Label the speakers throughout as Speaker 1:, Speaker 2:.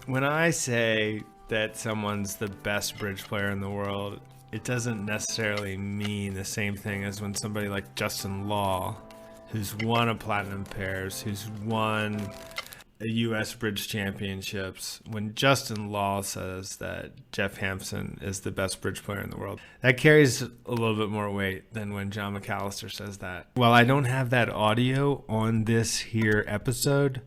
Speaker 1: When I say that someone's the best bridge player in the world, it doesn't necessarily mean the same thing as when somebody like Justin Law, who's won a platinum pairs, who's won a U.S. Bridge Championships. When Justin Law says that Geoff Hampson is the best bridge player in the world, that carries a little bit more weight than when John McAllister says that. While I don't have that audio on this here episode,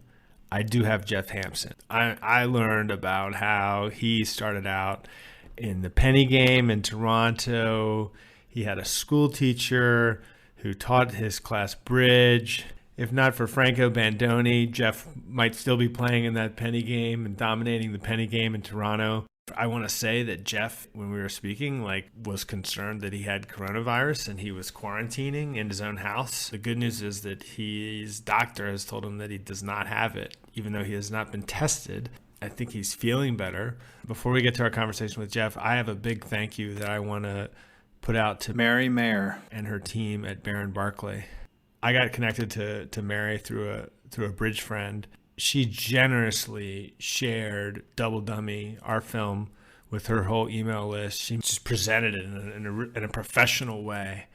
Speaker 1: I do have Geoff Hampson. I learned about how he started out in the penny game in Toronto. He had a school teacher who taught his class bridge. If not for Franco Bandoni, Geoff might still be playing in that penny game and dominating the penny game in Toronto. I want to say that Geoff, when we were speaking, was concerned that he had coronavirus and he was quarantining in his own house. The good news is that his doctor has told him that he does not have it, even though he has not been tested. I think he's feeling better. Before we get to our conversation with Geoff, I have a big thank you that I want to put out to Mary Mayer and her team at Barron Barclay. I got connected to Mary through a bridge friend. She generously shared Double Dummy, our film, with her whole email list. She just presented it in a professional way.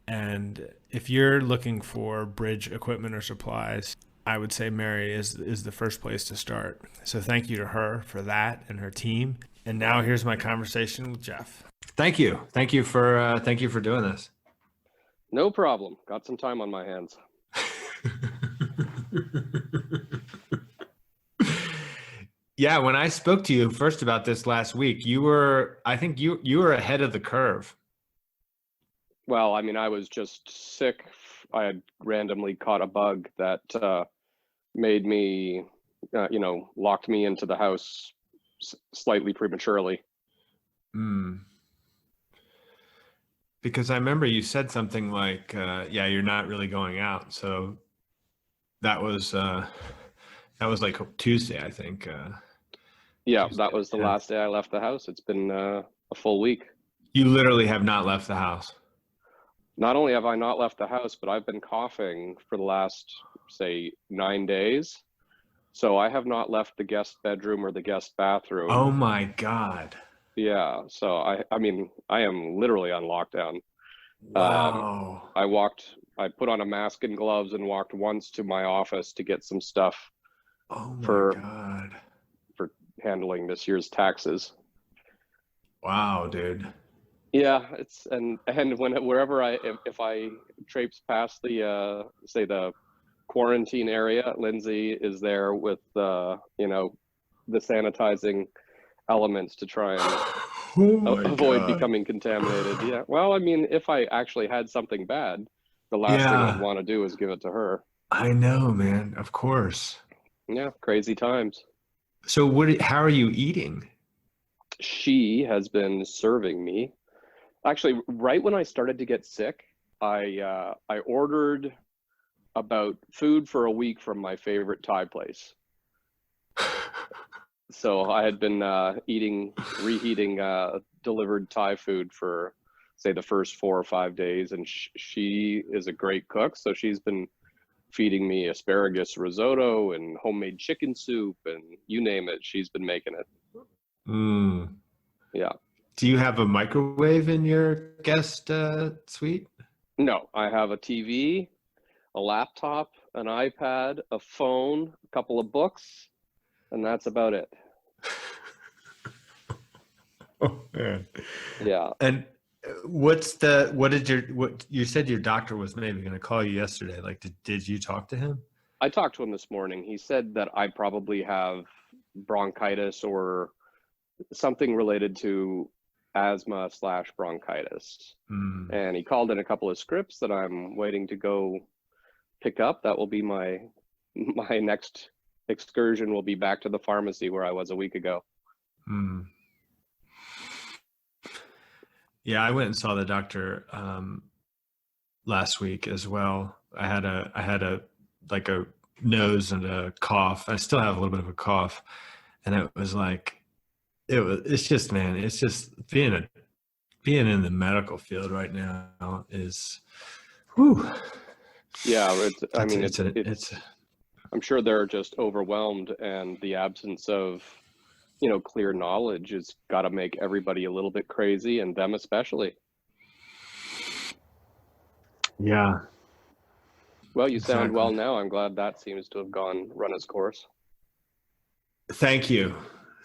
Speaker 1: And if you're looking for bridge equipment or supplies, I would say Mary is the first place to start. So thank you to her for that and her team. And now here's my conversation with Geoff.
Speaker 2: Thank you. Thank you for doing this.
Speaker 3: No problem. Got some time on my hands.
Speaker 2: Yeah, when I spoke to you first about this last week, I think you were ahead of the curve.
Speaker 3: Well, I mean, I was just sick. I had randomly caught a bug that made me, locked me into the house slightly prematurely.
Speaker 2: Because I remember you said something like, you're not really going out. So that was like Tuesday, I think.
Speaker 3: Tuesday, that was the last day I left the house. It's been a full week.
Speaker 2: You literally have not left the house.
Speaker 3: Not only have I not left the house, but I've been coughing for the last, say, 9 days. So I have not left the guest bedroom or the guest bathroom.
Speaker 2: Oh my God.
Speaker 3: Yeah. So I am literally on lockdown.
Speaker 2: Wow.
Speaker 3: I put on a mask and gloves and walked once to my office to get some stuff
Speaker 2: God.
Speaker 3: for handling this year's taxes.
Speaker 2: Wow, dude.
Speaker 3: Yeah, and wherever if I traipse past the say the quarantine area, Lindsay is there with the sanitizing elements to try and avoid becoming contaminated. Yeah. Well, I mean, if I actually had something bad, the last thing I'd want to do is give it to her.
Speaker 2: I know, man. Of course.
Speaker 3: Yeah, crazy times.
Speaker 2: So how are you eating?
Speaker 3: She has been serving me. Actually, right when I started to get sick, I ordered about food for a week from my favorite Thai place. So I had been reheating delivered Thai food for, say, the first 4 or 5 days, and she is a great cook. So she's been feeding me asparagus risotto and homemade chicken soup, and you name it, she's been making it. Yeah.
Speaker 2: Do you have a microwave in your guest suite?
Speaker 3: No, I have a TV, a laptop, an iPad, a phone, a couple of books, and that's about it.
Speaker 2: Oh man.
Speaker 3: Yeah.
Speaker 2: And you said your doctor was maybe going to call you yesterday. Like, did you talk to him?
Speaker 3: I talked to him this morning. He said that I probably have bronchitis or something related to asthma / bronchitis. And he called in a couple of scripts that I'm waiting to go pick up. That will be my next excursion, will be back to the pharmacy where I was a week ago.
Speaker 2: Yeah, I went and saw the doctor last week as well. I had a nose and a cough. I still have a little bit of a cough, and it was like it's just being in the medical field right now is whew.
Speaker 3: Yeah, I'm sure they're just overwhelmed, and the absence of clear knowledge has got to make everybody a little bit crazy, and them especially.
Speaker 2: Yeah.
Speaker 3: Well, you sound
Speaker 2: Exactly.
Speaker 3: well now. I'm glad that seems to have run its course.
Speaker 2: Thank you.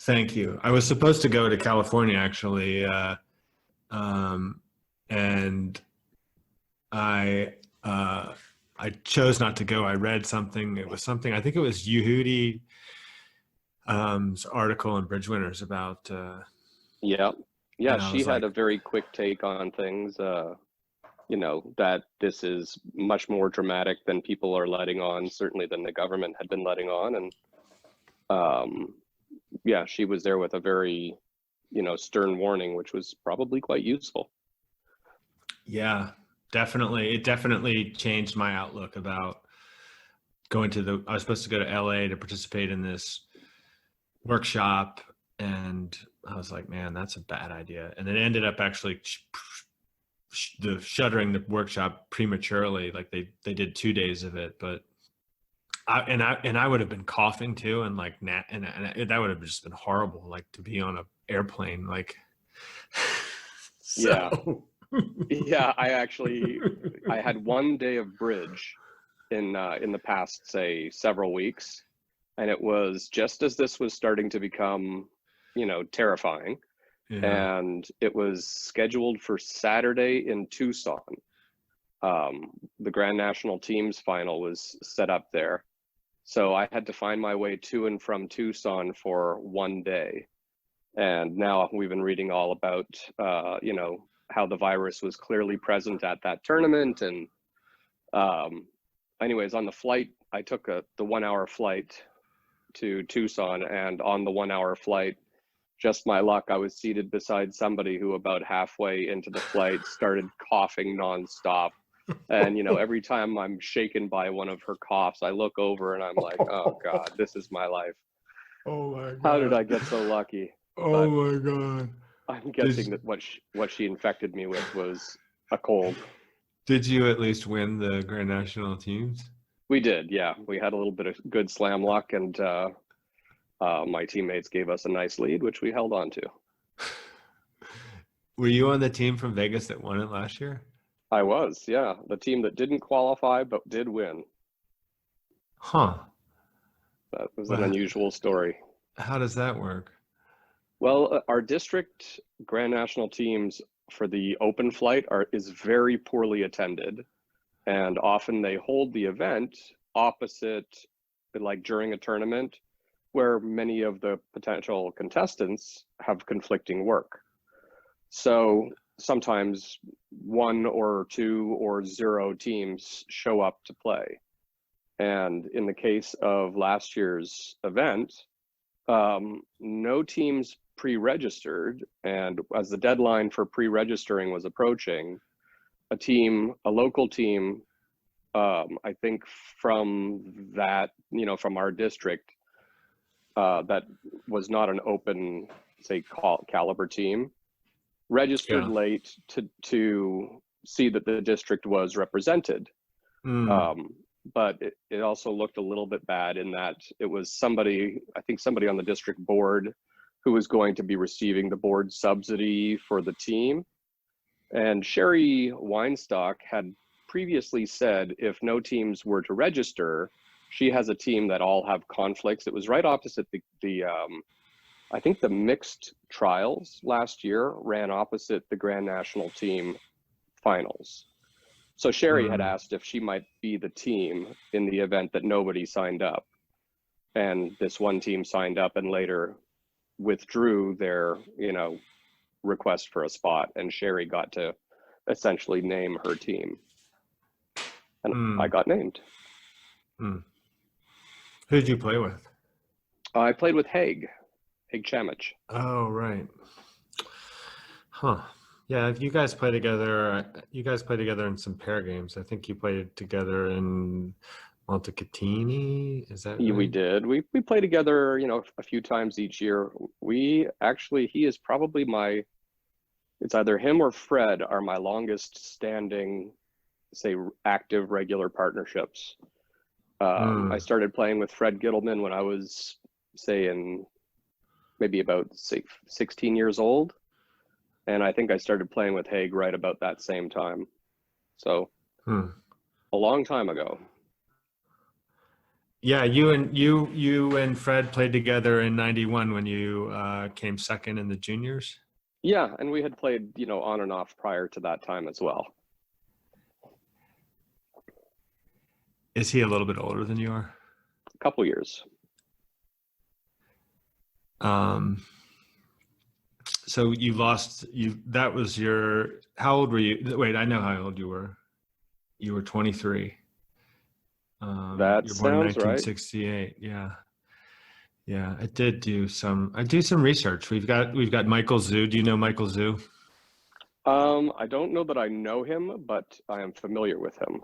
Speaker 2: Thank you. I was supposed to go to California actually, and I I chose not to go. I read something. It was something. I think it was Yehudi article in Bridge Winners about.
Speaker 3: Yeah,
Speaker 2: And I
Speaker 3: she
Speaker 2: was
Speaker 3: had
Speaker 2: like,
Speaker 3: a very quick take on things. That this is much more dramatic than people are letting on, certainly than the government had been letting on. And she was there with a very, stern warning, which was probably quite useful.
Speaker 2: yeah, definitely. It definitely changed my outlook about going to I was supposed to go to LA to participate in this workshop, and I was like, man, that's a bad idea. And it ended up actually shuttering the workshop prematurely. Like they did 2 days of it, but I would have been coughing too, and like and that would have just been horrible. Like to be on an airplane, like. So.
Speaker 3: Yeah. I had 1 day of bridge in the past, say, several weeks, and it was just as this was starting to become, terrifying.
Speaker 2: Yeah.
Speaker 3: And it was scheduled for Saturday in Tucson. The Grand National Teams final was set up there. So I had to find my way to and from Tucson for 1 day. And now we've been reading all about, how the virus was clearly present at that tournament. And anyways, on the flight, I took the 1 hour flight to Tucson, and on the 1 hour flight, just my luck, I was seated beside somebody who about halfway into the flight started coughing nonstop. And, every time I'm shaken by one of her coughs, I look over and I'm like, oh God, this is my life.
Speaker 2: Oh my God.
Speaker 3: How did I get so lucky?
Speaker 2: Oh my God.
Speaker 3: I'm guessing that what she infected me with was a cold.
Speaker 2: Did you at least win the Grand National Teams?
Speaker 3: We did, yeah. We had a little bit of good slam luck, and my teammates gave us a nice lead, which we held on to.
Speaker 2: Were you on the team from Vegas that won it last year?
Speaker 3: I was, yeah. The team that didn't qualify but did win.
Speaker 2: Huh.
Speaker 3: That was an unusual story.
Speaker 2: How does that work?
Speaker 3: Well, our district Grand National teams for the open flight is very poorly attended, and often they hold the event opposite, like during a tournament, where many of the potential contestants have conflicting work. So sometimes 1 or 2 or 0 teams show up to play. And in the case of last year's event, no teams pre-registered, and as the deadline for pre-registering was approaching, a local team, I think from that, from our district, that was not an open, say, caliber team, registered late to see that the district was represented. But it also looked a little bit bad in that it was somebody on the district board who was going to be receiving the board subsidy for the team. And Sherry Weinstock had previously said if no teams were to register, she has a team that all have conflicts. It was right opposite I think the mixed trials last year ran opposite the Grand National Team finals. So Sherry had asked if she might be the team in the event that nobody signed up. And this one team signed up and later withdrew their, request for a spot. And Sherry got to essentially name her team. And I got named.
Speaker 2: Who did you play with?
Speaker 3: I played with Haig Chamich.
Speaker 2: Oh, right. Huh. Yeah, you guys play together. You guys play together in some pair games. I think you played together in Monte. Is that right?
Speaker 3: We did. We play together, a few times each year. He is probably it's either him or Fred are my longest standing, say, active regular partnerships. I started playing with Fred Gittleman when I was, say, in maybe about 16 years old. And I think I started playing with Haig right about that same time. So a long time ago.
Speaker 2: Yeah, you and Fred played together in '91 when you came second in the juniors.
Speaker 3: Yeah, and we had played, on and off prior to that time as well.
Speaker 2: Is he a little bit older than you are?
Speaker 3: A couple years.
Speaker 2: So you lost, that was how old were you? Wait, I know how old you were. You were 23.
Speaker 3: That
Speaker 2: you're born in
Speaker 3: sounds right.
Speaker 2: 1968. Yeah. Yeah. I do some research. We've got Michael Zhu. Do you know Michael Zhu?
Speaker 3: I don't know that I know him, but I am familiar with him.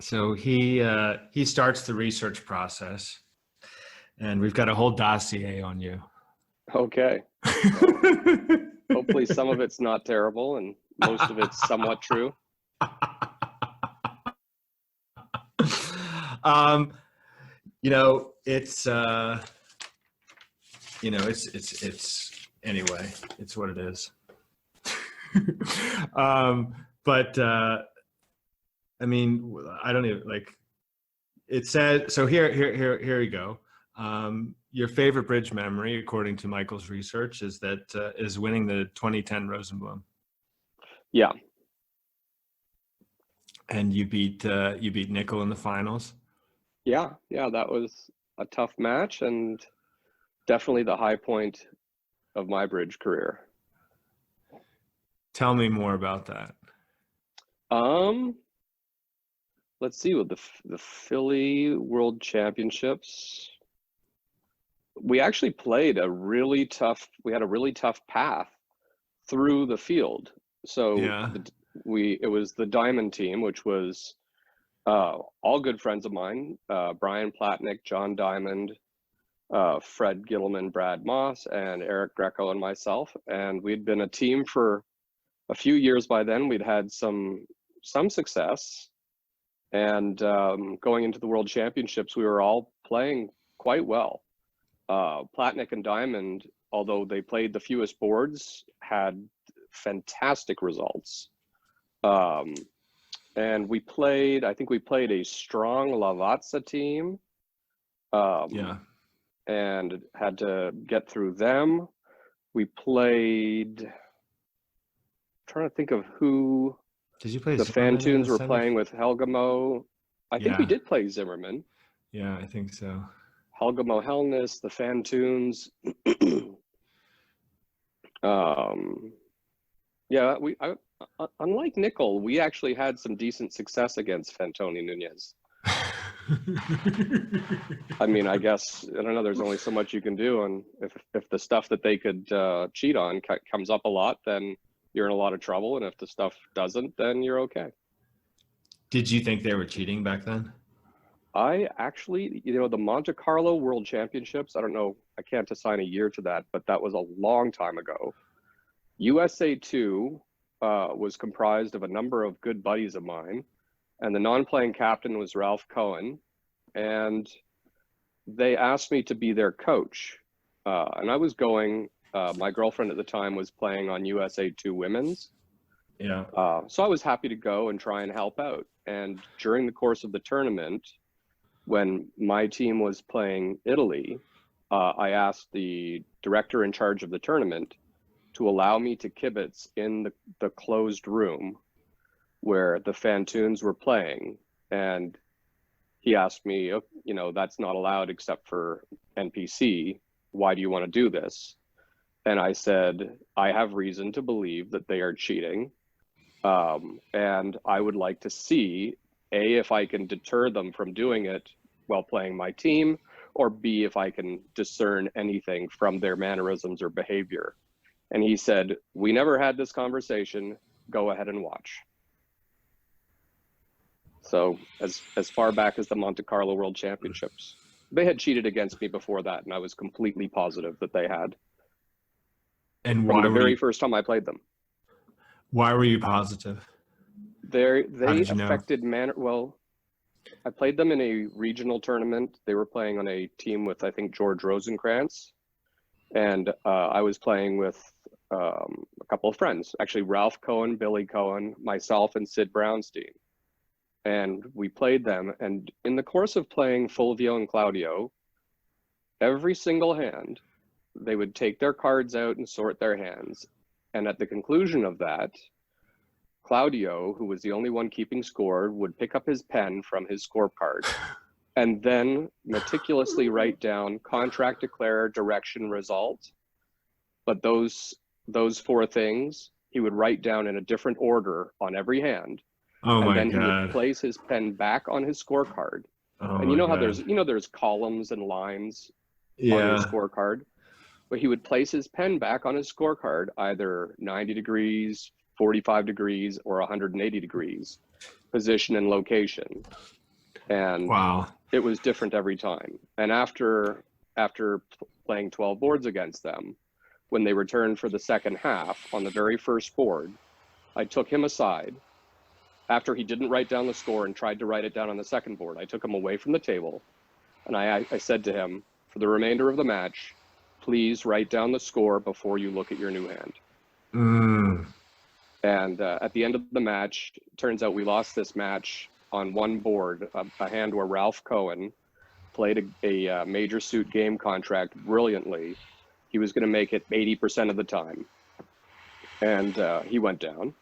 Speaker 2: So he starts the research process, and we've got a whole dossier on you.
Speaker 3: Okay. Hopefully some of it's not terrible and most of it's somewhat true.
Speaker 2: It's anyway, it's what it is. I mean, I don't even it said, so here you go. Your favorite bridge memory, according to Michael's research, is winning the 2010 Rosenblum.
Speaker 3: Yeah.
Speaker 2: And you beat Nickel in the finals.
Speaker 3: Yeah, that was a tough match and definitely the high point of my bridge career.
Speaker 2: Tell me more about that.
Speaker 3: Let's see, with the Philly World Championships, we actually played we had a really tough path through the field. So
Speaker 2: yeah.
Speaker 3: It was the Diamond team, which was all good friends of mine, Brian Platnick, John Diamond, Fred Gittleman, Brad Moss, and Eric Greco and myself. And we'd been a team for a few years by then. We'd had some success. And going into the World Championships, we were all playing quite well. Platnick and Diamond, although they played the fewest boards, had fantastic results. And I think we played a strong Lavazza team. And had to get through them. We played, I'm trying to think of who.
Speaker 2: Did you play
Speaker 3: the
Speaker 2: Zimmerman
Speaker 3: Fantoons were playing with Helgamo. I think we did play Zimmerman.
Speaker 2: Yeah, I think so.
Speaker 3: Helgamo Hellness, the Fantoons. Unlike Nickel, we actually had some decent success against Fantoni Nunez. I mean, I guess, I don't know, there's only so much you can do. And if the stuff that they could cheat on comes up a lot, then you're in a lot of trouble. And if the stuff doesn't, then you're okay.
Speaker 2: Did you think they were cheating back then?
Speaker 3: I actually, the Monte Carlo World Championships, I don't know, I can't assign a year to that, but that was a long time ago. USA 2 was comprised of a number of good buddies of mine, and the non-playing captain was Ralph Cohen, and they asked me to be their coach. And I was going, my girlfriend at the time was playing on USA 2 Women's.
Speaker 2: Yeah.
Speaker 3: So I was happy to go and try and help out. And during the course of the tournament, when my team was playing Italy, I asked the director in charge of the tournament to allow me to kibitz in the closed room where the Fantoons were playing. And he asked me, that's not allowed except for NPC. Why do you want to do this? And I said, I have reason to believe that they are cheating. And I would like to see, A, if I can deter them from doing it while playing my team, or B, if I can discern anything from their mannerisms or behavior. And he said, we never had this conversation. Go ahead and watch. So as far back as the Monte Carlo World Championships, they had cheated against me before that, and I was completely positive that they had.
Speaker 2: And
Speaker 3: from the very first time I played them.
Speaker 2: Why were you positive?
Speaker 3: They affected well, I played them in a regional tournament. They were playing on a team with, I think, George Rosenkrantz, And I was playing with a couple of friends, actually Ralph Cohen, Billy Cohen, myself, and Sid Brownstein. And we played them. And in the course of playing Fulvio and Claudio, every single hand, they would take their cards out and sort their hands. And at the conclusion of that, Claudio, who was the only one keeping score, would pick up his pen from his scorecard and then meticulously write down contract, declare, direction, result. But those four things he would write down in a different order on every hand.
Speaker 2: Oh
Speaker 3: and
Speaker 2: my
Speaker 3: then
Speaker 2: God.
Speaker 3: he would place his pen back on his scorecard.
Speaker 2: Oh
Speaker 3: And you know
Speaker 2: my
Speaker 3: how
Speaker 2: God.
Speaker 3: there's columns and lines on your
Speaker 2: Yeah.
Speaker 3: scorecard? But he would place his pen back on his scorecard, either 90 degrees, 45 degrees, or 180 degrees, position and location. And
Speaker 2: Wow.
Speaker 3: it was different every time. And after playing 12 boards against them, when they returned for the second half on the very first board, I took him aside after he didn't write down the score and tried to write it down on the second board. I took him away from the table and I said to him, for the remainder of the match, please write down the score before you look at your new hand. And at the end of the match, turns out we lost this match on one board, a hand where Ralph Cohen played a major suit game contract brilliantly. He was going to make it 80% of the time. And he went down.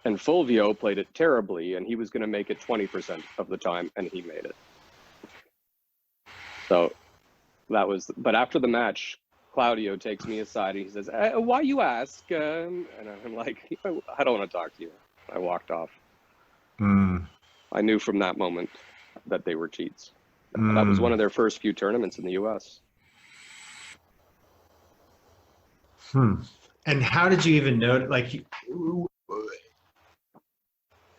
Speaker 3: And Fulvio played it terribly, and he was going to make it 20% of the time, and he made it. So that was, but after the match, Claudio takes me aside and he says, why you ask? And I'm like, I don't want to talk to you. I walked off. I knew from that moment that they were cheats. That was one of their first few tournaments in the US.
Speaker 2: And how did you even know, like,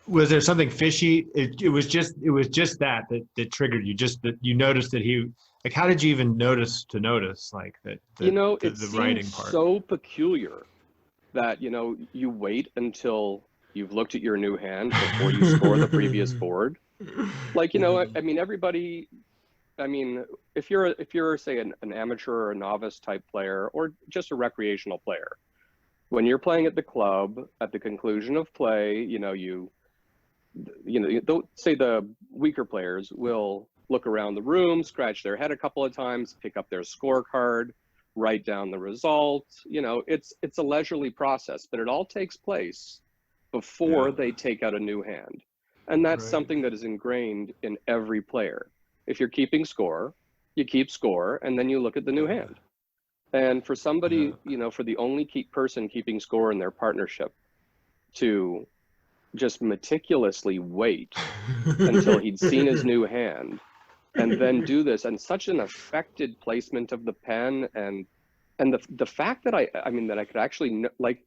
Speaker 2: was there something fishy? It was just that triggered you, just that you noticed that he, like, how did you even notice like that?
Speaker 3: You know, it
Speaker 2: the writing
Speaker 3: seems
Speaker 2: part.
Speaker 3: so peculiar that, you know, you wait until you've looked at your new hand before you score the previous board. Like, you know, I mean, everybody, I mean, if you're say an amateur or a novice type player or just a recreational player, when you're playing at the club, at the conclusion of play, you know, say the weaker players will look around the room, scratch their head a couple of times, pick up their scorecard, write down the result. You know, it's a leisurely process, but it all takes place before they take out a new hand. And that's something that is ingrained in every player. If you're keeping score, you keep score, and then you look at the new hand. And for somebody, you know, for the only person keeping score in their partnership to just meticulously wait until he'd seen his new hand and then do this, and such an affected placement of the pen, and the fact that I mean that I could actually, like,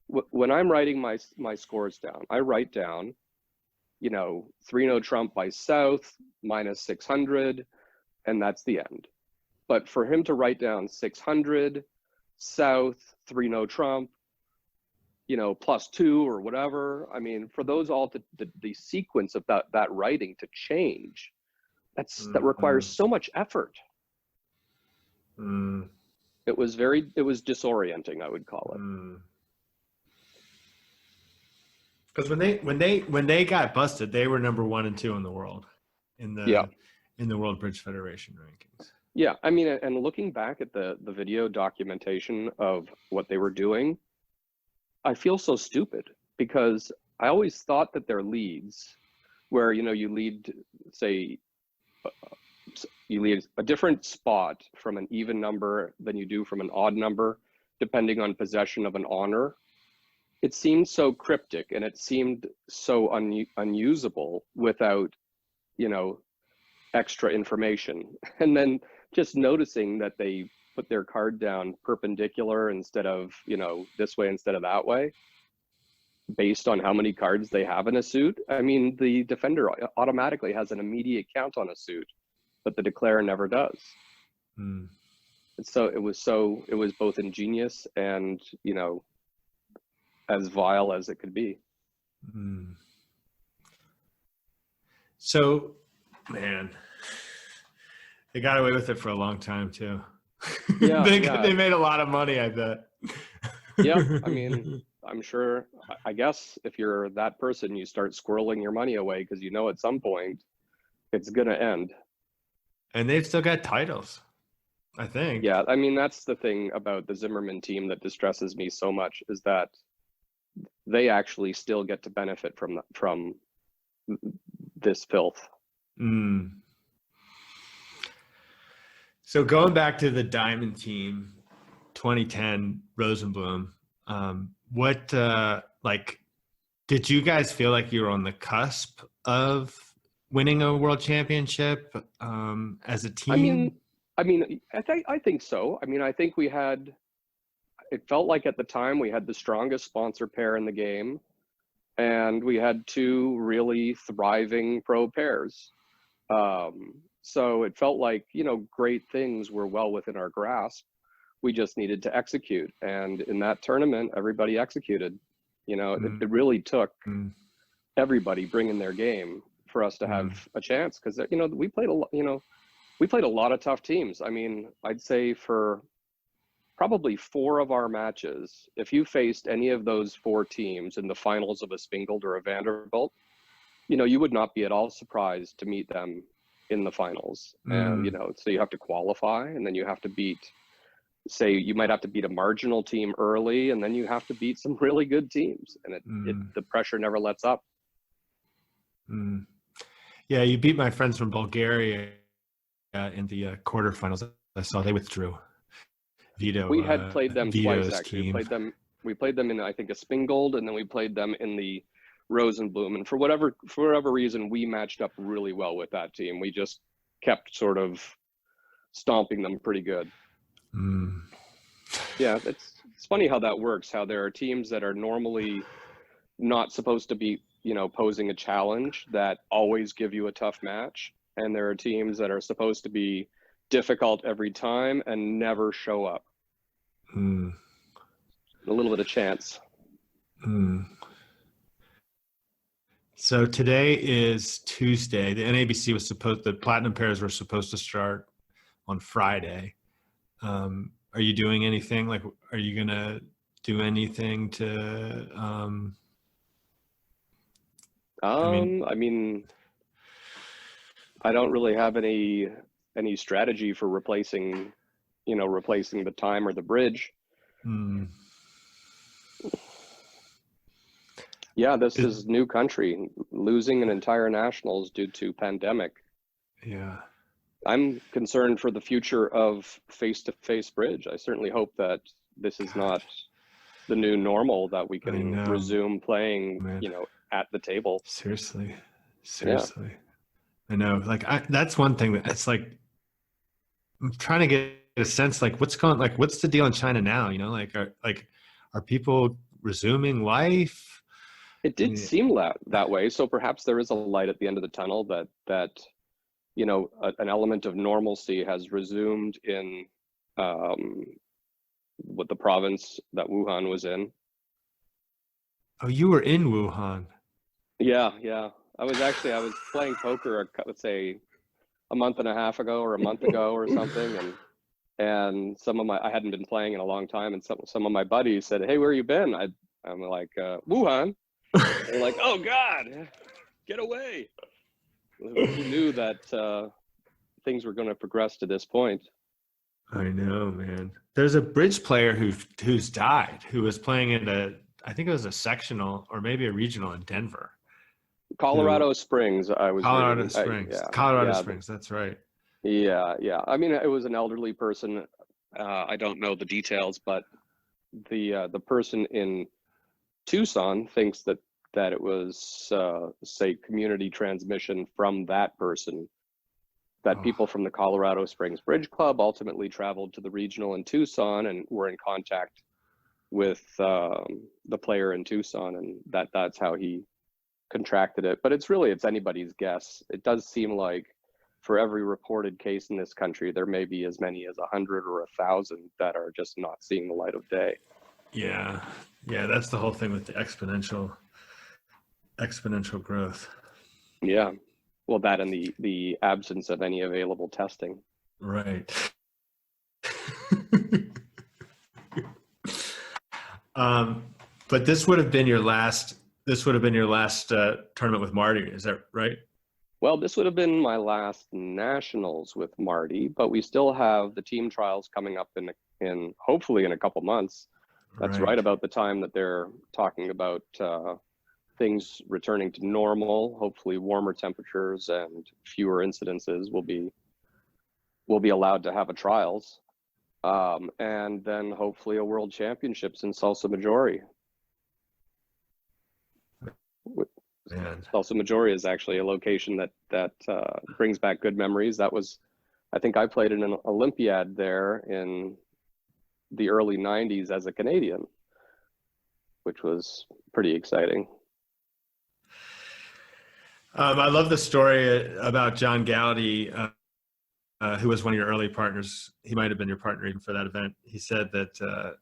Speaker 3: when I'm writing my scores down, I write down, you know, 3-no trump by South minus 600, and that's the end. But for him to write down 600 South 3-no trump, you know, +2 or whatever, I mean, for those all to the sequence of that writing to change, that requires so much effort. It was disorienting, I would call it.
Speaker 2: Because when they got busted, they were number 1 and 2 in the world, in the World Bridge Federation rankings.
Speaker 3: Yeah, I mean, and looking back at the video documentation of what they were doing, I feel so stupid, because I always thought that their leads, where, you know, you lead, say, you lead a different spot from an even number than you do from an odd number, depending on possession of an honor. It seemed so cryptic, and it seemed so unusable without, you know, extra information. And then just noticing that they put their card down perpendicular instead of, you know, this way instead of that way, based on how many cards they have in a suit. I mean, the defender automatically has an immediate count on a suit, but the declarer never does. So it was both ingenious and, you know, as vile as it could be.
Speaker 2: So, man, they got away with it for a long time too.
Speaker 3: Yeah,
Speaker 2: They made a lot of money, I bet.
Speaker 3: yeah. I mean, I'm sure. I guess if you're that person, you start squirreling your money away because you know at some point it's gonna end.
Speaker 2: And they've still got titles, I think.
Speaker 3: Yeah, I mean that's the thing about the Zimmerman team that distresses me so much is that they actually still get to benefit from this filth.
Speaker 2: Mm. So going back to the Diamond team, 2010 Rosenblum, what like did you guys feel like you were on the cusp of winning a world championship as a team?
Speaker 3: I think so. I mean, I think it felt like at the time we had the strongest sponsor pair in the game, and we had two really thriving pro pairs. So it felt like, great things were well within our grasp. We just needed to execute. And in that tournament, everybody executed. It really took everybody bringing their game for us to have a chance. Because, we played a lot of tough teams. I mean, I'd say for probably 4 of our matches, if you faced any of those 4 teams in the finals of a Spingold or a Vanderbilt, you would not be at all surprised to meet them in the finals. And, so you have to qualify, and then you have to you might have to beat a marginal team early, and then you have to beat some really good teams. And the pressure never lets up.
Speaker 2: Yeah, you beat my friends from Bulgaria in the quarterfinals. I saw they withdrew.
Speaker 3: We had played them
Speaker 2: Vito's
Speaker 3: twice, actually.
Speaker 2: team.
Speaker 3: We played them in, I think, a Spingold, and then we played them in the Rosenblum. And for whatever reason, we matched up really well with that team. We just kept sort of stomping them pretty good. Yeah, it's funny how that works, how there are teams that are normally not supposed to be, posing a challenge that always give you a tough match. And there are teams that are supposed to be difficult every time and never show up. A little bit of chance.
Speaker 2: So today is Tuesday. The NABC the platinum pairs were supposed to start on Friday. Are you doing anything? Like, are you gonna do anything to?
Speaker 3: I mean, I don't really have any strategy for replacing the time or the bridge. Yeah, this is new country, losing an entire nationals due to pandemic.
Speaker 2: Yeah.
Speaker 3: I'm concerned for the future of face-to-face bridge. I certainly hope that this is not the new normal, that we can resume playing, at the table.
Speaker 2: Seriously.
Speaker 3: Yeah.
Speaker 2: I know. Like, that's one thing that it's like, I'm trying to get a sense, like, what's the deal in China now? Are people resuming life?
Speaker 3: It did seem that way. So perhaps there is a light at the end of the tunnel that an element of normalcy has resumed in what the province that Wuhan was in.
Speaker 2: Oh, you were in Wuhan.
Speaker 3: Yeah. I was playing poker, let's say a month and a half ago or a month ago or something. And I hadn't been playing in a long time. And some of my buddies said, "Hey, where you been?" I'm like, Wuhan. They're like, "Oh God, get away." Who knew that things were going to progress to this point?
Speaker 2: I know, man. There's a bridge player who's died, who was playing in I think it was a sectional or maybe a regional in Denver.
Speaker 3: Colorado Springs.
Speaker 2: Colorado Springs. That's right.
Speaker 3: Yeah. I mean, it was an elderly person. I don't know the details, but the person in Tucson thinks that it was say community transmission from that person, that people from the Colorado Springs Bridge Club ultimately traveled to the regional in Tucson and were in contact with the player in Tucson, and that's how he contracted it. But it's anybody's guess. It does seem like for every reported case in this country, there may be as many as 100 or 1,000 that are just not seeing the light of day.
Speaker 2: Yeah, that's the whole thing with the exponential growth.
Speaker 3: Yeah, well, that and the absence of any available testing.
Speaker 2: Right. But this would have been your last. This would have been your last tournament with Marty. Is that right?
Speaker 3: Well, this would have been my last nationals with Marty, but we still have the team trials coming up in hopefully in a couple months. That's right about the time that they're talking about things returning to normal. Hopefully, warmer temperatures and fewer incidences will be allowed to have a trials, and then hopefully a world championships in Salsa Maggiore.
Speaker 2: Man.
Speaker 3: Salsa Maggiore is actually a location that brings back good memories. That was, I think I played in an Olympiad there in the early 90s as a Canadian, which was pretty exciting.
Speaker 2: I love the story about John Gowdy, who was one of your early partners. He might have been your partner even for that event. He said that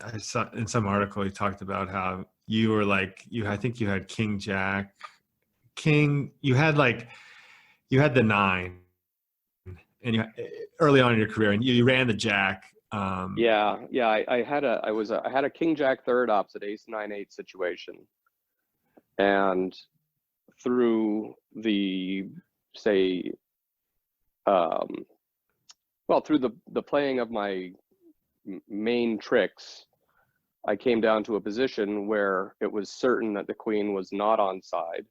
Speaker 2: I saw in some article he talked about how you were like I think you had King Jack, King. You had the 9, and you early on in your career, and you ran the Jack.
Speaker 3: I had a King Jack third opposite Ace 9/8 situation, and through the through the playing of my main tricks, I came down to a position where it was certain that the queen was not onside,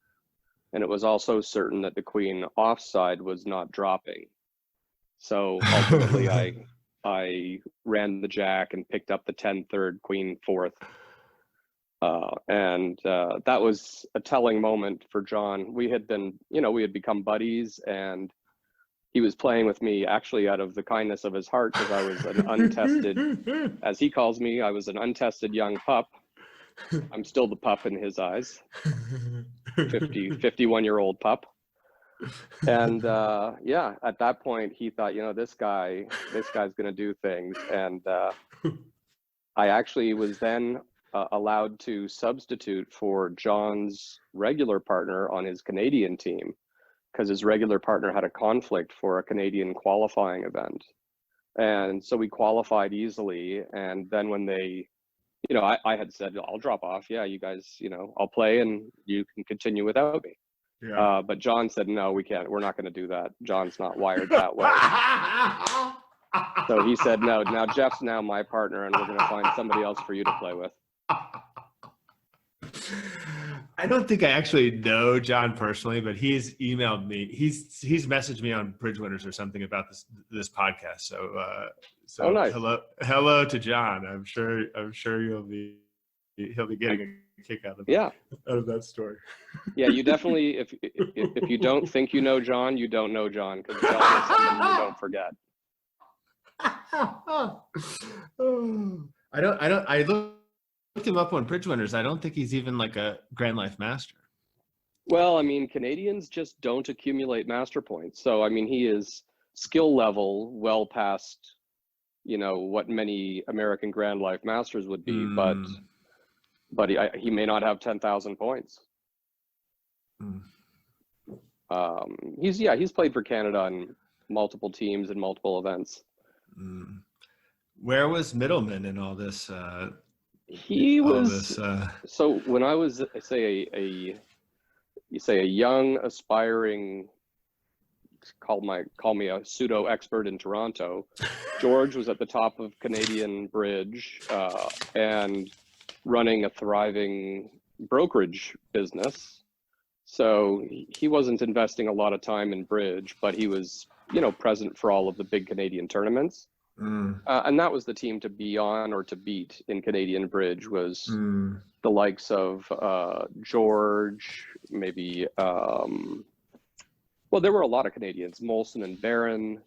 Speaker 3: and it was also certain that the queen offside was not dropping. So ultimately, I ran the Jack and picked up the 10-3, queen 4th. And that was a telling moment for John. We had become buddies, and he was playing with me actually out of the kindness of his heart, because I was an untested, as he calls me, I was an untested young pup. I'm still the pup in his eyes, 51-year-old pup. And at that point he thought, this guy's going to do things. And I actually was then allowed to substitute for John's regular partner on his Canadian team, because his regular partner had a conflict for a Canadian qualifying event. And so we qualified easily. And then when they, I had said, I'll drop off. Yeah, you guys, I'll play and you can continue without me. Yeah. But John said, no, we can't. We're not going to do that. John's not wired that way. So he said, no, now Geoff's now my partner, and we're going to find somebody else for you to play with.
Speaker 2: I don't think I actually know John personally, but he's emailed me. He's messaged me on Bridge Winners or something about this podcast. So
Speaker 3: oh, nice.
Speaker 2: hello to John. I'm sure he'll be getting a kick out of that story.
Speaker 3: Yeah, you definitely, if you don't think you know John, you don't know John, because John is someone you don't forget.
Speaker 2: I looked him up on Bridge Winners. I don't think he's even like a Grand Life Master.
Speaker 3: Well, I mean, Canadians just don't accumulate master points. So, I mean, he is skill level well past, what many American Grand Life Masters would be, but he may not have 10,000 points. He's played for Canada on multiple teams and multiple events.
Speaker 2: Where was Middleman in all this?
Speaker 3: He was so when I was say a young aspiring, call me a pseudo expert in Toronto. George was at the top of Canadian bridge and running a thriving brokerage business. So he wasn't investing a lot of time in bridge, but he was present for all of the big Canadian tournaments. And that was the team to be on or to beat in Canadian bridge, was the likes of George, maybe, well, there were a lot of Canadians, Molson and Barron,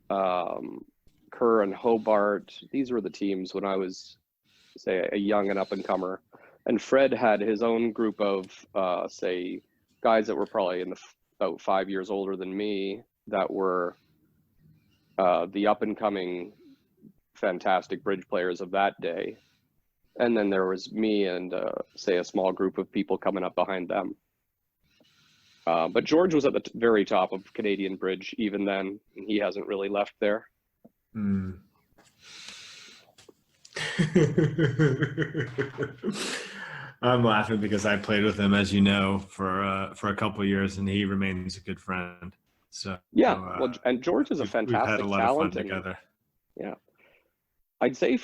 Speaker 3: Kerr and Hobart. These were the teams when I was, say, a young and up-and-comer. And Fred had his own group of, say, guys that were probably about 5 years older than me, that were the up-and-coming fantastic bridge players of that day. And then there was me and, say, a small group of people coming up behind them. But George was at the very top of Canadian bridge even then, and he hasn't really left there.
Speaker 2: I'm laughing because I played with him, as you know, for a couple of years, and he remains a good friend. So
Speaker 3: Yeah, well, and George is a
Speaker 2: we've had a
Speaker 3: fantastic
Speaker 2: lot of fun
Speaker 3: talent, and
Speaker 2: together.
Speaker 3: yeah, I'd say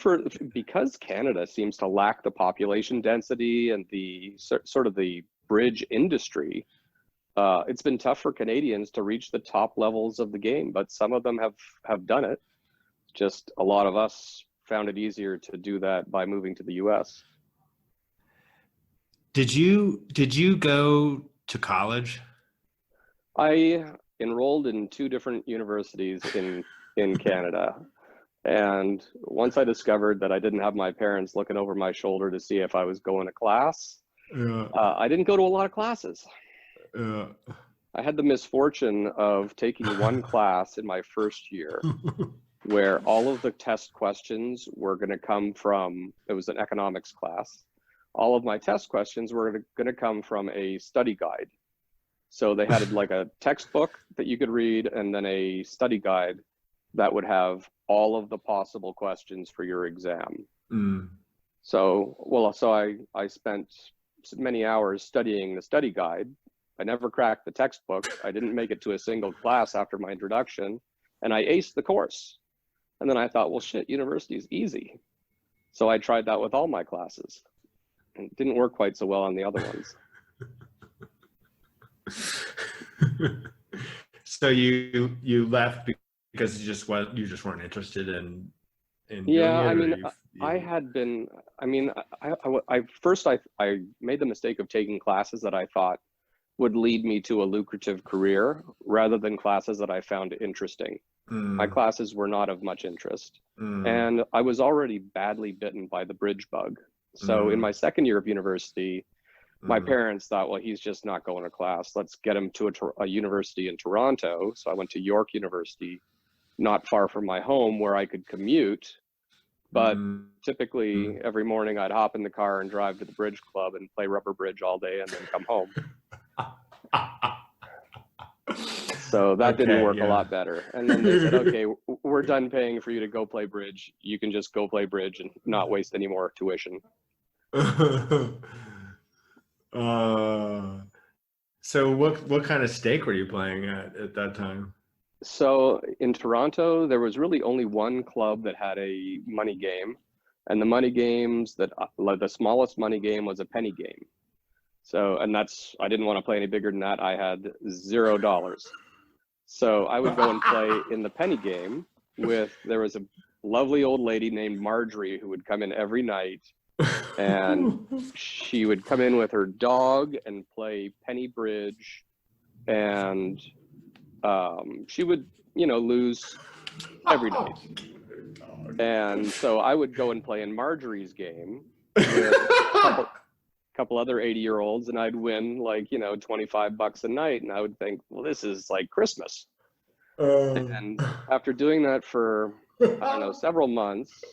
Speaker 3: because Canada seems to lack the population density and the sort of the bridge industry, it's been tough for Canadians to reach the top levels of the game, but some of them have done it. Just a lot of us found it easier to do that by moving to the US.
Speaker 2: Did you go to college?
Speaker 3: I enrolled in 2 different universities in Canada. And once I discovered that I didn't have my parents looking over my shoulder to see if I was going to class, I didn't go to a lot of classes. I had the misfortune of taking one class in my first year where all of the test questions were going to come from, it was an economics class. All of my test questions were going to come from a study guide. So they had like a textbook that you could read and then a study guide that would have all of the possible questions for your exam. So I spent many hours studying the study guide. I never cracked the textbook. I didn't make it to a single class after my introduction, and I aced the course. And then I thought, well, shit, university is easy. So I tried that with all my classes. And it didn't work quite so well on the other ones.
Speaker 2: So you left because you just weren't interested in
Speaker 3: Yeah, I
Speaker 2: doing
Speaker 3: mean,
Speaker 2: it,
Speaker 3: I had been, I mean, I made the mistake of taking classes that I thought would lead me to a lucrative career rather than classes that I found interesting. My classes were not of much interest. And I was already badly bitten by the bridge bug. So in my second year of university, my parents thought, well, he's just not going to class. Let's get him to a university in Toronto. So I went to York University, not far from my home, where I could commute. But typically every morning I'd hop in the car and drive to the bridge club and play rubber bridge all day and then come home. So that didn't work a lot better. And then they said, okay, we're done paying for you to go play bridge. You can just go play bridge and not waste any more tuition.
Speaker 2: So what kind of stake were you playing at that time?
Speaker 3: So in Toronto, there was really only one club that had a money game, and the money games that like the smallest money game was a penny game. So, and I didn't want to play any bigger than that. I had $0. So I would go and play in the penny game there was a lovely old lady named Marjorie who would come in every night, and she would come in with her dog and play penny bridge, and she would, lose every night. And so I would go and play in Marjorie's game with a couple other 80-year-olds, and I'd win like, $25 a night. And I would think, well, this is like Christmas. And after doing that for, I don't know, several months,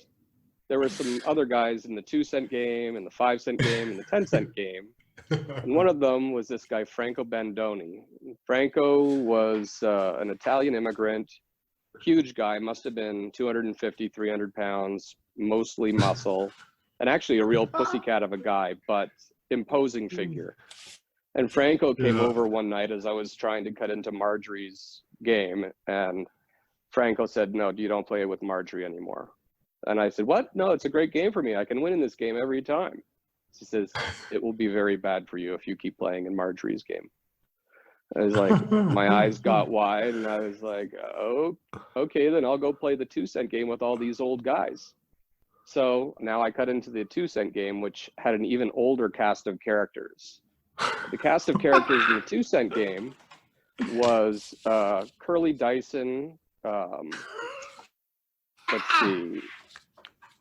Speaker 3: there were some other guys in the 2-cent game and the 5-cent game and the 10-cent game. And one of them was this guy, Franco Bandoni. Franco was an Italian immigrant, huge guy, must have been 250, 300 pounds, mostly muscle, and actually a real pussycat of a guy, but imposing figure. And Franco came over one night as I was trying to cut into Marjorie's game, and Franco said, no, you don't play with Marjorie anymore. And I said, what? No, it's a great game for me. I can win in this game every time. She says, it will be very bad for you if you keep playing in Marjorie's game. I was like, my eyes got wide, and I was like, oh, okay, then I'll go play the 2-cent game with all these old guys. So now I cut into the 2-cent game, which had an even older cast of characters. The cast of characters in the 2-cent game was Curly Dyson.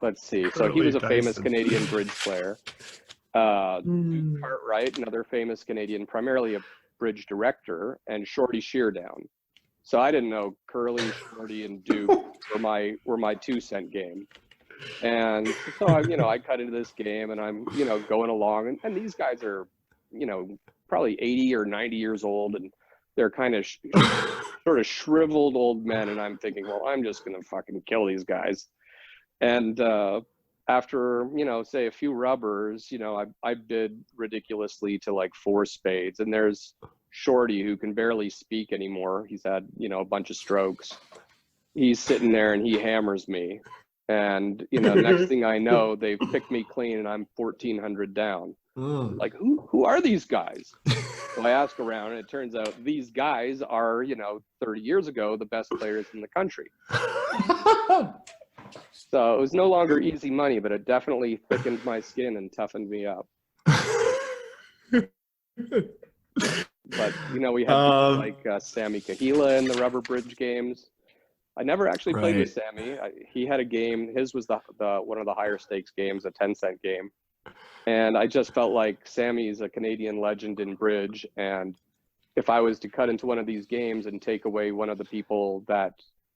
Speaker 3: Let's see. So he was a famous Canadian bridge player. Duke Cartwright, another famous Canadian, primarily a bridge director, and Shorty Sheardown. So I didn't know Curly, Shorty, and Duke were my 2-cent game. And so I cut into this game, and I'm going along, and these guys are probably 80 or 90 years old, and they're kind of sort of shriveled old men, and I'm thinking, well, I'm just gonna fucking kill these guys. And after, say a few rubbers, I bid ridiculously to like 4 spades. And there's Shorty who can barely speak anymore. He's had, a bunch of strokes. He's sitting there and he hammers me. And, next thing I know, they've picked me clean and I'm 1,400 down. Like, who are these guys? So I ask around and it turns out these guys are, 30 years ago, the best players in the country. So it was no longer easy money, but it definitely thickened my skin and toughened me up. But, we had people like Sammy Kahila in the rubber bridge games. I never actually played with Sammy. He had a game. His was the one of the higher stakes games, a 10-cent game. And I just felt like Sammy's a Canadian legend in bridge. And if I was to cut into one of these games and take away one of the people that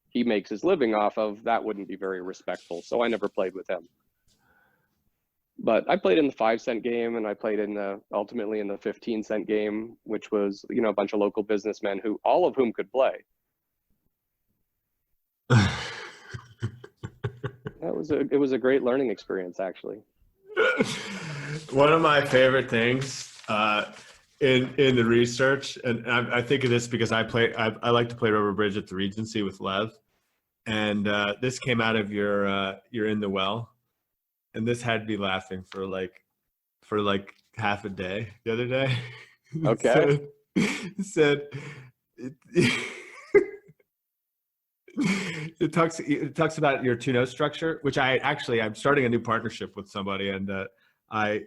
Speaker 3: he makes his living off of, that wouldn't be very respectful. So I never played with him. But I played in the 5-cent game, and I played ultimately in the 15-cent game, which was, a bunch of local businessmen all of whom could play. It was a great learning experience, actually.
Speaker 2: One of my favorite things in the research, and I think of this because I like to play rubber bridge at the Regency with Lev, and this came out of your In the Well, and this had me laughing for like half a day the other day.
Speaker 3: Okay.
Speaker 2: It said it talks about your 2-note structure, which I'm starting a new partnership with somebody, and I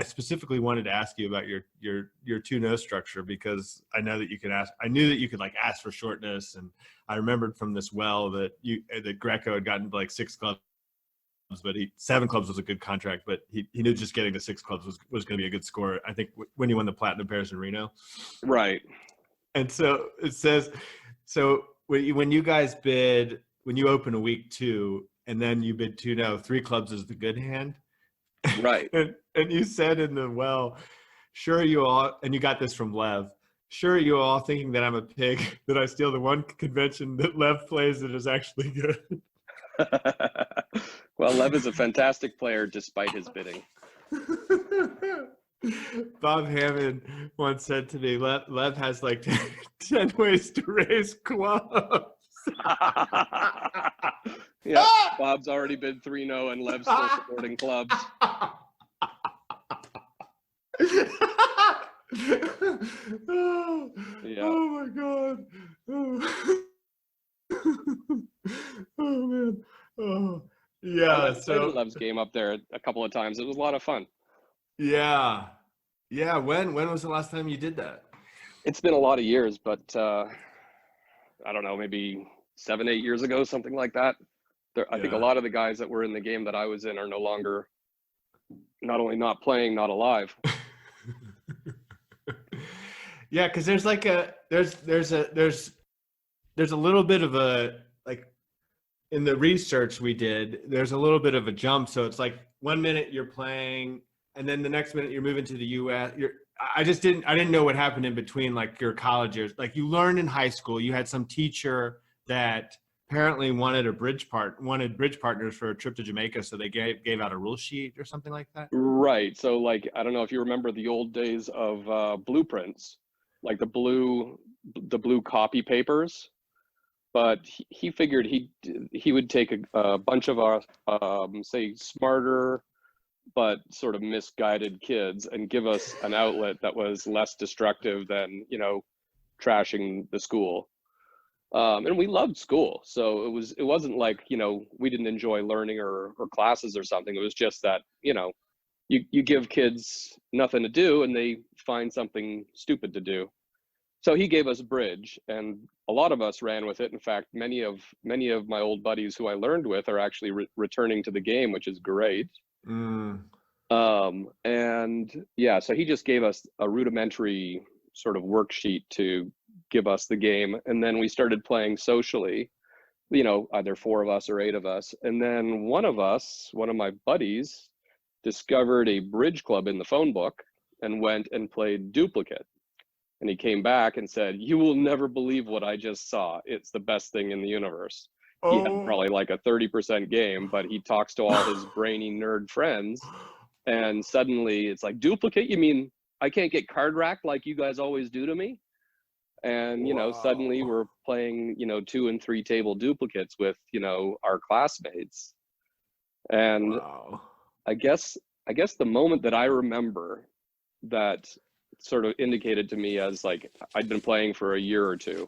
Speaker 2: specifically wanted to ask you about your 2-note structure, because I knew that you could like ask for shortness, and I remembered from this well that Greco had gotten like 6 clubs, but 7 clubs was a good contract, but he knew just getting to 6 clubs was going to be a good score. I think when he won the Platinum Pairs in Reno.
Speaker 3: Right.
Speaker 2: And so it says, so when you guys bid, when you open a week 2 and then you bid 2-0, 3 clubs is the good hand.
Speaker 3: Right.
Speaker 2: and you said in the well, sure you all, and you got this from Lev, sure you all thinking that I'm a pig, that I steal the one convention that Lev plays that is actually good.
Speaker 3: Well, Lev is a fantastic player despite his bidding.
Speaker 2: Bob Hammond once said to me, Lev has like 10 ways to raise clubs.
Speaker 3: Yeah, Bob's already bid 3-0 and Lev's still supporting clubs. Yeah.
Speaker 2: Oh my God. Oh man. Oh yeah.
Speaker 3: I played Lev's game up there a couple of times. It was a lot of fun.
Speaker 2: Yeah. When was the last time you did that?
Speaker 3: It's been a lot of years, but I don't know, maybe 7-8 years ago, something like that. I think a lot of the guys that were in the game that I was in are no longer, not only not playing, not alive.
Speaker 2: Yeah, because there's like there's a little bit of a, like, in the research we did, there's a little bit of a jump. So it's like 1 minute you're playing, and then the next minute you're moving to the U.S. I didn't know what happened in between, like your college years. Like you learned in high school, you had some teacher that apparently wanted bridge partners for a trip to Jamaica, so they gave out a rule sheet or something like that.
Speaker 3: Right. So like, I don't know if you remember the old days of blueprints, like the blue copy papers. But he figured he would take a bunch of our say smarter but sort of misguided kids and give us an outlet that was less destructive than, trashing the school. And we loved school. So it wasn't like, we didn't enjoy learning or classes or something. It was just that, you give kids nothing to do and they find something stupid to do. So he gave us bridge, and a lot of us ran with it. In fact, many of my old buddies who I learned with are actually returning to the game, which is great.
Speaker 2: Mm.
Speaker 3: And yeah, so he just gave us a rudimentary sort of worksheet to give us the game. And then we started playing socially, either 4 of us or 8 of us. And then one of my buddies, discovered a bridge club in the phone book and went and played duplicate. And he came back and said, "You will never believe what I just saw. It's the best thing in the universe." he had
Speaker 2: Oh.
Speaker 3: probably like a 30% game, but he talks to all his brainy nerd friends, and suddenly it's like, duplicate? You mean I can't get card racked like you guys always do to me? And, you know, suddenly we're playing, you know, 2 and 3 table duplicates with, you know, our classmates. And
Speaker 2: Wow.
Speaker 3: I guess the moment that I remember that sort of indicated to me as like, I'd been playing for a year or two,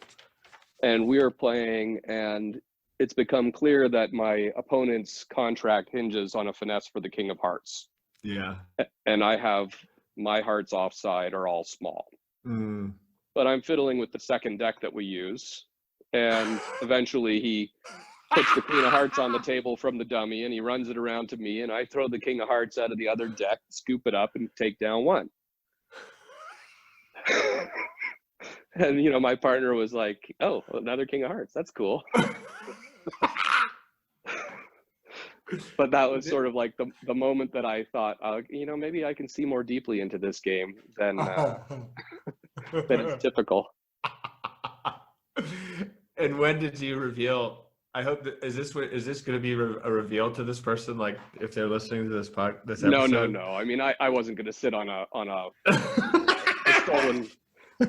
Speaker 3: and we were playing, and it's become clear that my opponent's contract hinges on a finesse for the king of hearts.
Speaker 2: Yeah.
Speaker 3: And I have my hearts offside are all small.
Speaker 2: Mm.
Speaker 3: But I'm fiddling with the second deck that we use. And eventually he puts the queen of hearts on the table from the dummy, and he runs it around to me, and I throw the king of hearts out of the other deck, scoop it up, and take down 1. And, you know, my partner was like, oh, another king of hearts. That's cool. But that was sort of like the moment that I thought, you know, maybe I can see more deeply into this game than is typical.
Speaker 2: And when did you reveal? I hope that is this going to be a reveal to this person? Like, if they're listening to this episode?
Speaker 3: No. I mean, I wasn't going to sit on a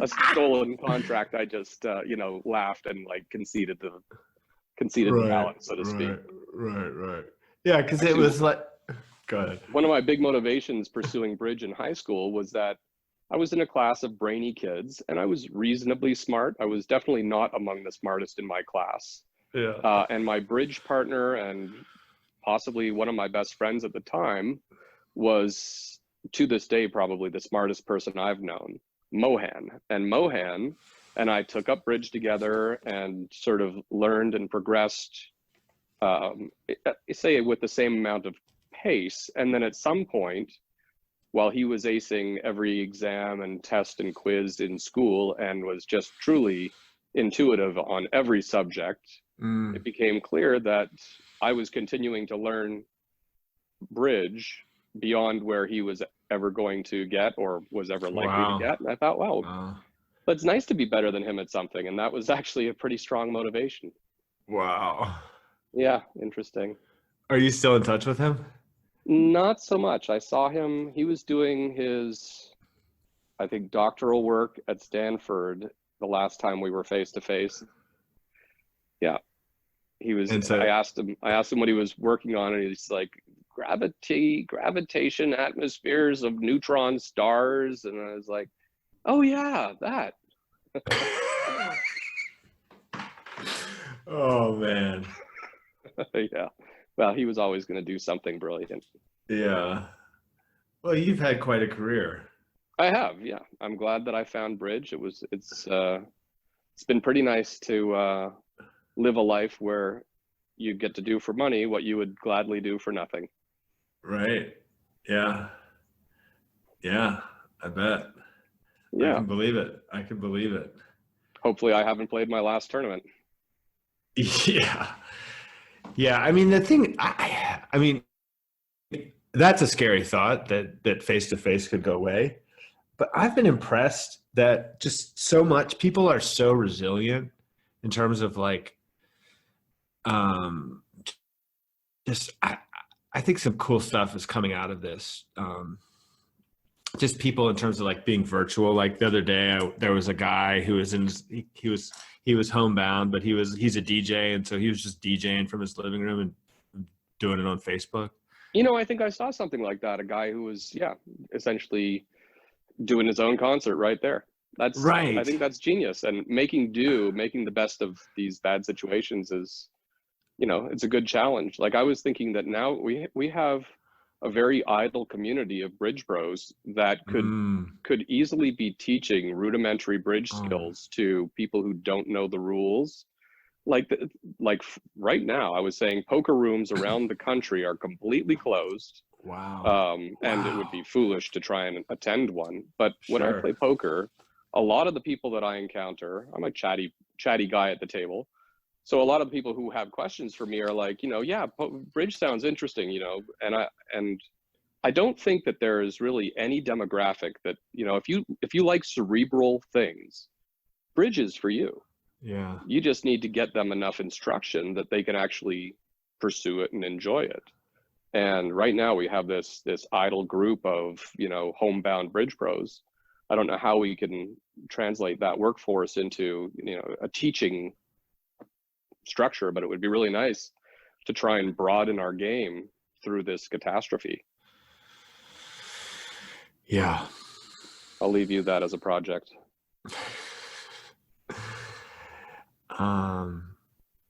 Speaker 3: stolen contract. I just you know, laughed and like conceded the balance, so to speak.
Speaker 2: Right. Yeah, because it was like, go ahead.
Speaker 3: One of my big motivations pursuing bridge in high school was that I was in a class of brainy kids, and I was reasonably smart. I was definitely not among the smartest in my class.
Speaker 2: Yeah.
Speaker 3: And my bridge partner, and possibly one of my best friends at the time, was to this day probably the smartest person I've known, Mohan. And Mohan and I took up bridge together and sort of learned and progressed, say with the same amount of pace. And then at some point, while he was acing every exam and test and quiz in school and was just truly intuitive on every subject, it became clear that I was continuing to learn bridge beyond where he was ever going to get or was ever likely to get. And I thought, wow. But it's nice to be better than him at something. And that was actually a pretty strong motivation.
Speaker 2: Wow.
Speaker 3: Yeah, interesting.
Speaker 2: Are you still in touch with him?
Speaker 3: Not so much. I saw him, he was doing his, I think, doctoral work at Stanford the last time we were face to face. Yeah. He was,
Speaker 2: and so,
Speaker 3: I asked him what he was working on, and he's like, gravitation atmospheres of neutron stars. And I was like, oh yeah, that.
Speaker 2: Oh man.
Speaker 3: Yeah. Well, he was always going to do something brilliant.
Speaker 2: Yeah. Well, you've had quite a career.
Speaker 3: I have, yeah. I'm glad that I found bridge. It's been pretty nice to live a life where you get to do for money what you would gladly do for nothing.
Speaker 2: Right. Yeah. Yeah, I bet.
Speaker 3: Yeah.
Speaker 2: I can believe it.
Speaker 3: Hopefully I haven't played my last tournament.
Speaker 2: Yeah. Yeah. I mean, the thing, I mean, that's a scary thought that face-to-face could go away. But I've been impressed that just so much people are so resilient in terms of like, just, I think some cool stuff is coming out of this. Just people in terms of like being virtual. Like the other day, there was a guy who was he was homebound, but he's a DJ, and so he was just DJing from his living room and doing it on Facebook.
Speaker 3: You know, I think I saw something like that. A guy who was, essentially doing his own concert right there. That's right. I think that's genius. And making the best of these bad situations is, you know, it's a good challenge. Like I was thinking that now we have a very idle community of bridge bros that could easily be teaching rudimentary bridge skills to people who don't know the rules. Like right now, I was saying poker rooms around the country are completely closed.
Speaker 2: Wow.
Speaker 3: And it would be foolish to try and attend one. But when I play poker, a lot of the people that I encounter, I'm a chatty guy at the table. So a lot of people who have questions for me are like, you know, yeah, bridge sounds interesting, you know, and I don't think that there is really any demographic that, you know, if you like cerebral things, bridge is for you.
Speaker 2: Yeah.
Speaker 3: You just need to get them enough instruction that they can actually pursue it and enjoy it. And right now we have this idle group of, homebound bridge pros. I don't know how we can translate that workforce into, a teaching structure, but it would be really nice to try and broaden our game through this catastrophe.
Speaker 2: Yeah.
Speaker 3: I'll leave you that as a project.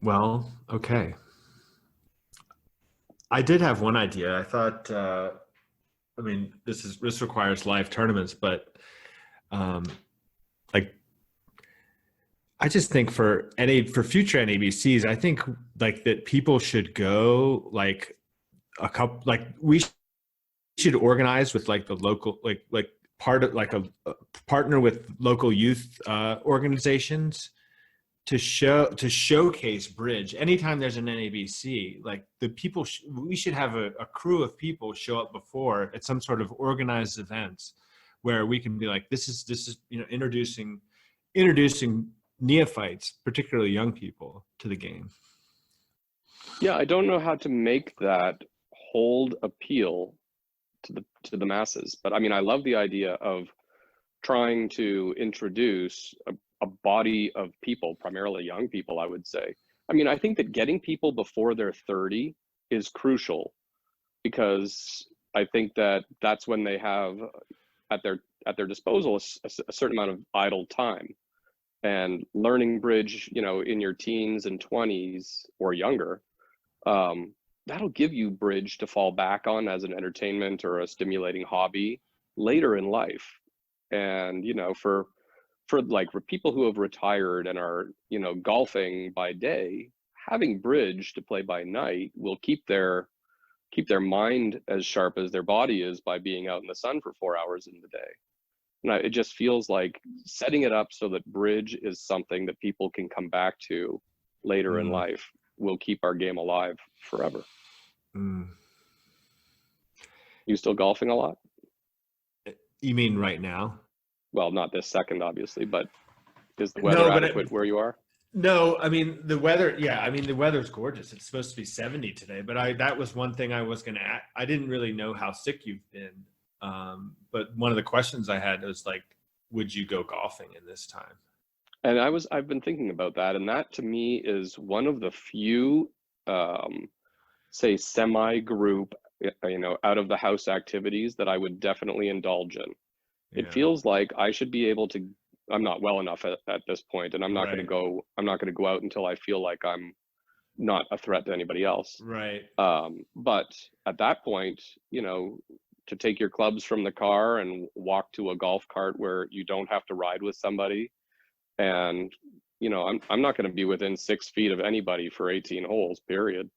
Speaker 2: Well, okay. I did have one idea. I thought, this requires live tournaments, but like, I just think for future NABCs, I think like that people should go like a couple, like we should organize with like the local, like part of like a partner with local youth organizations to showcase bridge. Anytime there's an NABC, like the people, we should have a crew of people show up before at some sort of organized events where we can be like, this is introducing neophytes, particularly young people, to the game.
Speaker 3: Yeah, I don't know how to make that hold appeal to the masses, but I mean, I love the idea of trying to introduce a body of people, primarily young people, I would say. I mean, I think that getting people before they're 30 is crucial, because I think that that's when they have at their disposal a certain amount of idle time. And learning bridge, in your teens and 20s or younger, that'll give you bridge to fall back on as an entertainment or a stimulating hobby later in life. And for people who have retired and are golfing by day, having bridge to play by night will keep their mind as sharp as their body is by being out in the sun for 4 hours in the day. And it just feels like setting it up so that bridge is something that people can come back to later in life will keep our game alive forever. You still golfing a lot?
Speaker 2: You mean right now?
Speaker 3: Well, not this second, obviously, but is the weather adequate where you are?
Speaker 2: No, I mean, the weather, the weather's gorgeous. It's supposed to be 70 today, but that was one thing I was going to add. I didn't really know how sick you've been. But one of the questions I had was like, would you go golfing in this time?
Speaker 3: And I've been thinking about that. And that to me is one of the few, say semi-group, out of the house activities that I would definitely indulge in. Yeah. It feels like I should be able to, I'm not well enough at this point, and I'm not going to go out until I feel like I'm not a threat to anybody else.
Speaker 2: Right.
Speaker 3: But at that point, to take your clubs from the car and walk to a golf cart where you don't have to ride with somebody. And, I'm not going to be within 6 feet of anybody for 18 holes, period.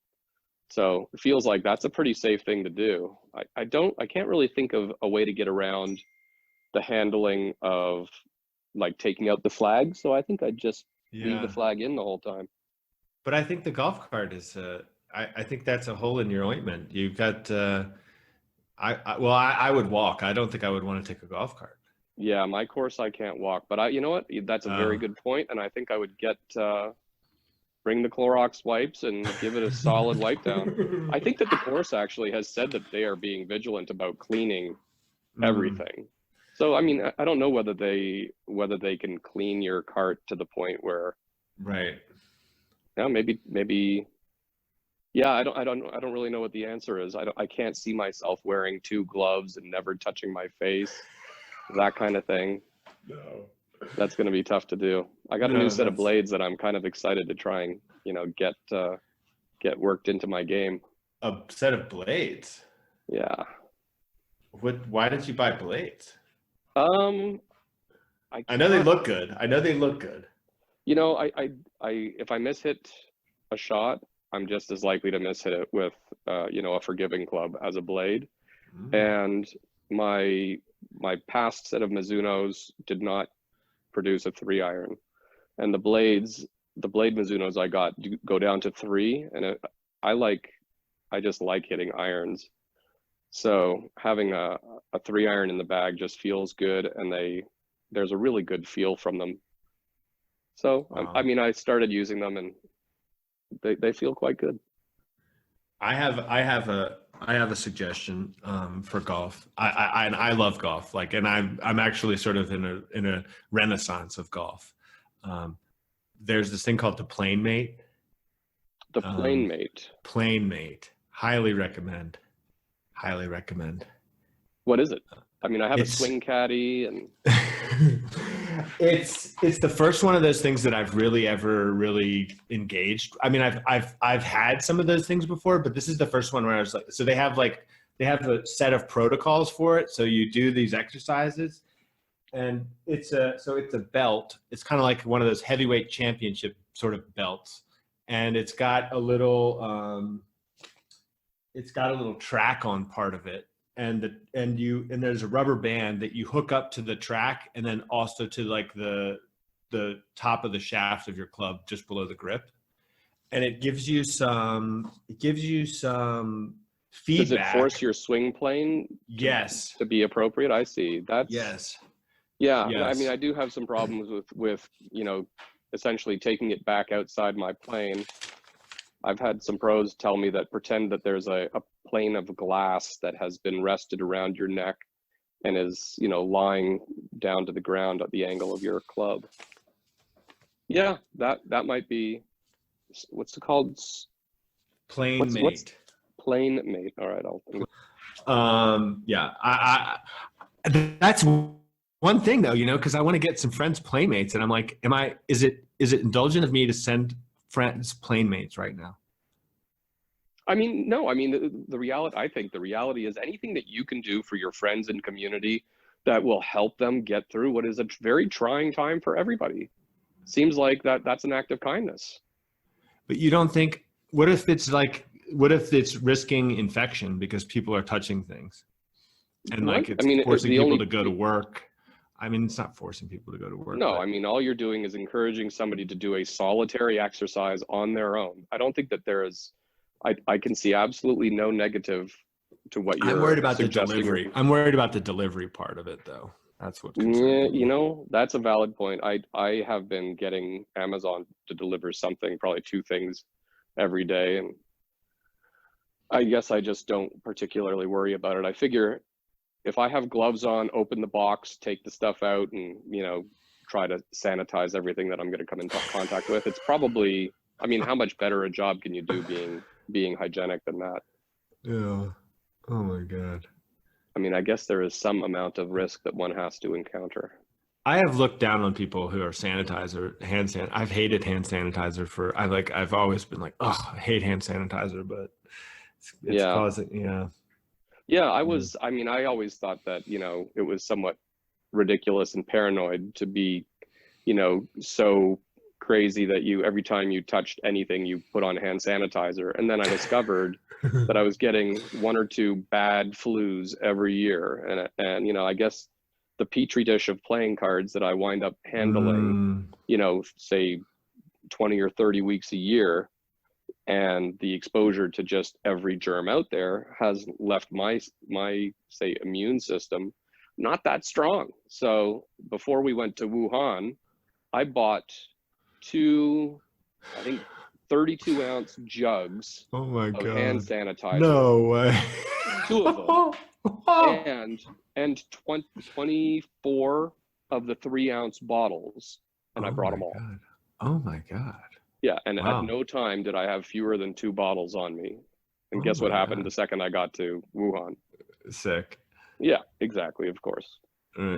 Speaker 3: So it feels like that's a pretty safe thing to do. I can't really think of a way to get around the handling of like taking out the flag. So I think I'd just leave the flag in the whole time.
Speaker 2: But I think the golf cart is, I think that's a hole in your ointment. You've got, I would walk. I don't think I would want to take a golf cart.
Speaker 3: Yeah, my course I can't walk, but you know what? That's a very good point, and I think I would bring the Clorox wipes and give it a solid wipe down. I think that the course actually has said that they are being vigilant about cleaning everything. So I mean, I don't know whether they can clean your cart to the point where,
Speaker 2: right?
Speaker 3: Yeah, maybe. Yeah, I don't really know what the answer is. I can't see myself wearing 2 gloves and never touching my face, that kind of thing.
Speaker 2: No.
Speaker 3: That's going to be tough to do. I got a new set of blades that I'm kind of excited to try and, get worked into my game.
Speaker 2: A set of blades?
Speaker 3: Yeah.
Speaker 2: Why did you buy blades?
Speaker 3: I
Speaker 2: know they look good.
Speaker 3: If I mishit a shot, I'm just as likely to mishit it with, a forgiving club as a blade. And my past set of Mizunos did not produce a 3-iron, and the blade Mizunos I got go down to 3, and I just like hitting irons. So having a 3-iron in the bag just feels good, and there's a really good feel from them. So
Speaker 2: Wow.
Speaker 3: I mean, I started using them, and they feel quite good.
Speaker 2: I have a suggestion for golf. I love golf. Like, and I'm actually sort of in a renaissance of golf. There's this thing called the Plane Mate.
Speaker 3: The Plane Mate.
Speaker 2: Plane Mate. Highly recommend. Highly recommend.
Speaker 3: What is it? I mean, I have a swing caddy, and
Speaker 2: it's the first one of those things that I've really ever really engaged. I mean, I've had some of those things before, but this is the first one where I was like, so they have a set of protocols for it. So you do these exercises, and it's a belt. It's kind of like one of those heavyweight championship sort of belts, and it's got a little track on part of it. And there's a rubber band that you hook up to the track, and then also to like the top of the shaft of your club, just below the grip. And it gives you some feedback.
Speaker 3: Does it force your swing plane?
Speaker 2: Yes.
Speaker 3: To be appropriate? I see. That's
Speaker 2: yes.
Speaker 3: Yeah.
Speaker 2: Yes.
Speaker 3: I mean, I do have some problems with essentially taking it back outside my plane. I've had some pros tell me that pretend that there's a plane of glass that has been rested around your neck and is, lying down to the ground at the angle of your club. Yeah, that might be, what's it called?
Speaker 2: Plane Mate.
Speaker 3: Plane Mate. All right,
Speaker 2: yeah, I that's one thing though, because I want to get some friends playmates, and I'm like, is it indulgent of me to send friends playmates right now?
Speaker 3: I mean, no. I mean, I think the reality is anything that you can do for your friends and community that will help them get through what is a very trying time for everybody. Seems like that's an act of kindness.
Speaker 2: But you don't think? What if it's risking infection because people are touching things, and it's forcing people to go to work? I mean, it's not forcing people to go to work.
Speaker 3: No, I mean, all you're doing is encouraging somebody to do a solitary exercise on their own. I don't think that there is. I can see absolutely no negative to what you're.
Speaker 2: I'm worried about
Speaker 3: suggesting.
Speaker 2: the delivery. I'm worried about the delivery part of it, though. That's what.
Speaker 3: Yeah, that's a valid point. I have been getting Amazon to deliver something, probably 2 things every day, and I guess I just don't particularly worry about it. I figure if I have gloves on, open the box, take the stuff out, and try to sanitize everything that I'm going to come into contact with, it's probably. I mean, how much better a job can you do being hygienic than that?
Speaker 2: Yeah. Oh my God.
Speaker 3: I mean, I guess there is some amount of risk that one has to encounter.
Speaker 2: I have looked down on people who are hand sanitizer. I've hated hand sanitizer I've always been like, oh, I hate hand sanitizer, but it's causing, yeah.
Speaker 3: Yeah, I always thought that, it was somewhat ridiculous and paranoid to be, so crazy that every time you touched anything, you put on hand sanitizer. And then I discovered that I was getting 1 or 2 bad flus every year. And I guess the petri dish of playing cards that I wind up handling, say 20 or 30 weeks a year, and the exposure to just every germ out there has left my say immune system not that strong. So before we went to Wuhan, I bought 2, I think 32-ounce jugs
Speaker 2: of
Speaker 3: hand sanitizer.
Speaker 2: No way.
Speaker 3: 2 of them. and 24 of the 3-ounce bottles. And I brought them all.
Speaker 2: God. Oh my God.
Speaker 3: Yeah, and at no time did I have fewer than 2 bottles on me. And guess what happened the second I got to Wuhan?
Speaker 2: Sick.
Speaker 3: Yeah, exactly, of course.
Speaker 2: All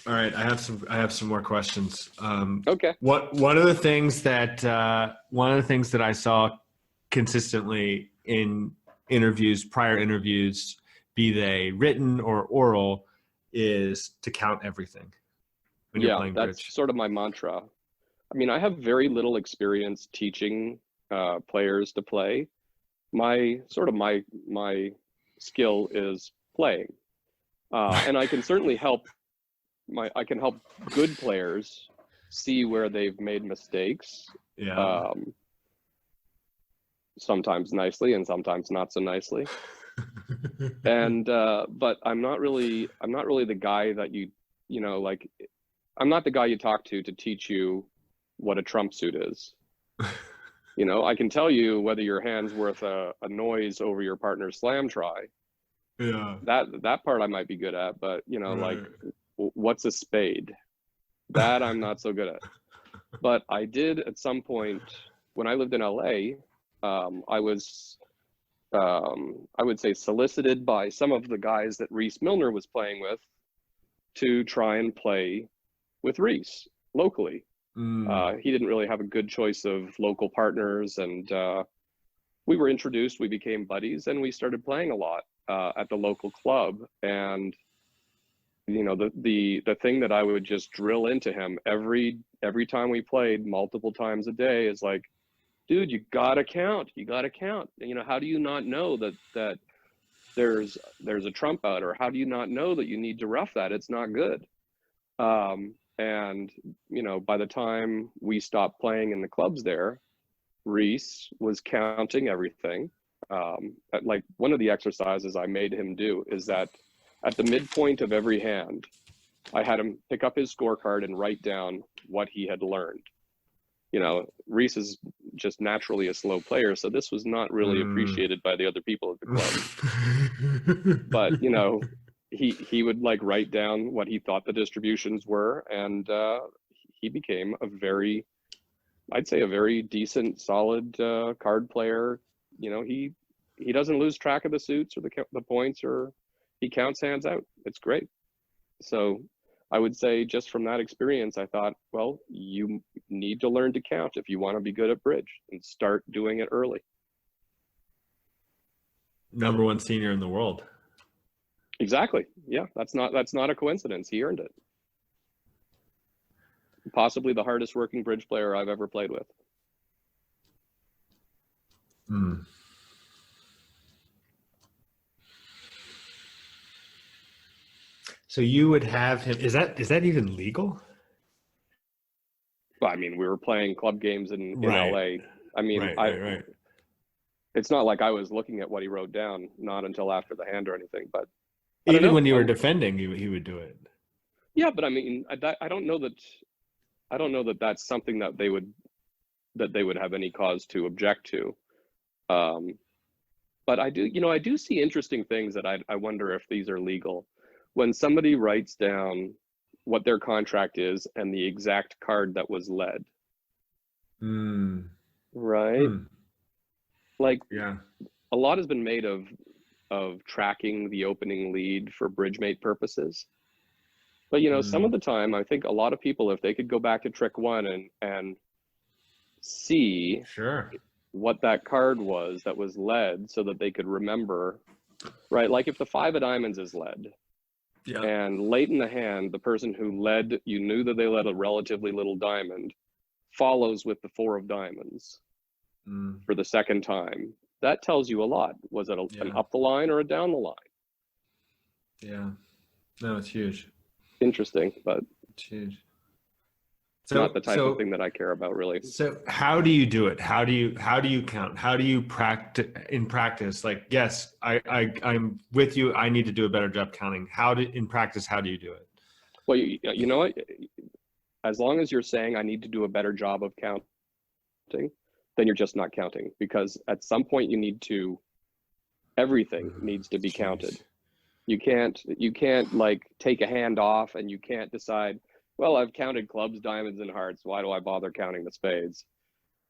Speaker 2: right, I have some more questions.
Speaker 3: Okay.
Speaker 2: One of the things that I saw consistently in prior interviews, be they written or oral, is to count everything when you're playing bridge.
Speaker 3: That's sort of my mantra. I mean, I have very little experience teaching players to play. My skill is playing, and I can certainly help. I can help good players see where they've made mistakes.
Speaker 2: Yeah.
Speaker 3: Sometimes nicely and sometimes not so nicely. And but I'm not really the guy that you know, like, I'm not the guy you talk to teach you what a trump suit is. You know, I can tell you whether your hand's worth a noise over your partner's slam try.
Speaker 2: Yeah.
Speaker 3: That part I might be good at, but you know, like,
Speaker 2: Right.
Speaker 3: what's a spade? That I'm not so good at. But I did at some point when I lived in LA. I was, I would say, solicited by some of the guys that Reese Milner was playing with to try and play with Reese locally. He didn't really have a good choice of local partners, and we were introduced. We became buddies, and we started playing a lot at the local club. And you know, the thing that I would just drill into him every time we played, multiple times a day, is like, dude, you gotta count. You gotta count. You know, how do you not know that there's a trump out, or how do you not know that you need to rough that? It's not good. And you know, by the time we stopped playing in the clubs there, Reese was counting everything. Like, one of the exercises I made him do is that at the midpoint of every hand, I had him pick up his scorecard and write down what he had learned. You know, Reese is just naturally a slow player, so this was not really appreciated by the other people at the club. But you know, he would like write down what he thought the distributions were, and he became I'd say a very decent, solid card player. You know, he doesn't lose track of the suits or the points, or he counts hands out. It's great. So I would say, just from that experience, I thought, well, you need to learn to count if you want to be good at bridge, and start doing it early.
Speaker 2: Number one senior in the world.
Speaker 3: Exactly. Yeah, that's not a coincidence. He earned it. Possibly the hardest working bridge player I've ever played with.
Speaker 2: So you would have him. Is that even legal?
Speaker 3: Well, I mean, we were playing club games in
Speaker 2: Right.
Speaker 3: LA. I mean,
Speaker 2: Right.
Speaker 3: It's not like I was looking at what he wrote down, not until after the hand or anything. But
Speaker 2: Even when you were defending, he would do it.
Speaker 3: Yeah, but I mean, I don't know that that's something that they would have any cause to object to. But I do see interesting things that I wonder if these are legal. When somebody writes down what their contract is and the exact card that was led. Right? Like,
Speaker 2: yeah,
Speaker 3: a lot has been made of tracking the opening lead for bridgemate purposes. But you know, some of the time, I think a lot of people, if they could go back to trick one and see what that card was that was led, so that they could remember, right? Like, if the 5 of diamonds is led, and late in the hand, the person who led, you knew that they led a relatively little diamond, follows with the 4 of diamonds for the second time. That tells you a lot. Was it an up the line or a down the line?
Speaker 2: Yeah. No, it's huge.
Speaker 3: Interesting, but
Speaker 2: it's huge.
Speaker 3: It's not the type of thing that I care about, really.
Speaker 2: So how do you do it? How do you count? How do you practice in practice? Like, yes, I'm with you. I need to do a better job counting. In practice, how do you do it?
Speaker 3: Well, you know what? As long as you're saying I need to do a better job of counting, then you're just not counting, because at some point everything needs to be counted. You can't like take a hand off, and you can't decide, well, I've counted clubs, diamonds, and hearts. Why do I bother counting the spades?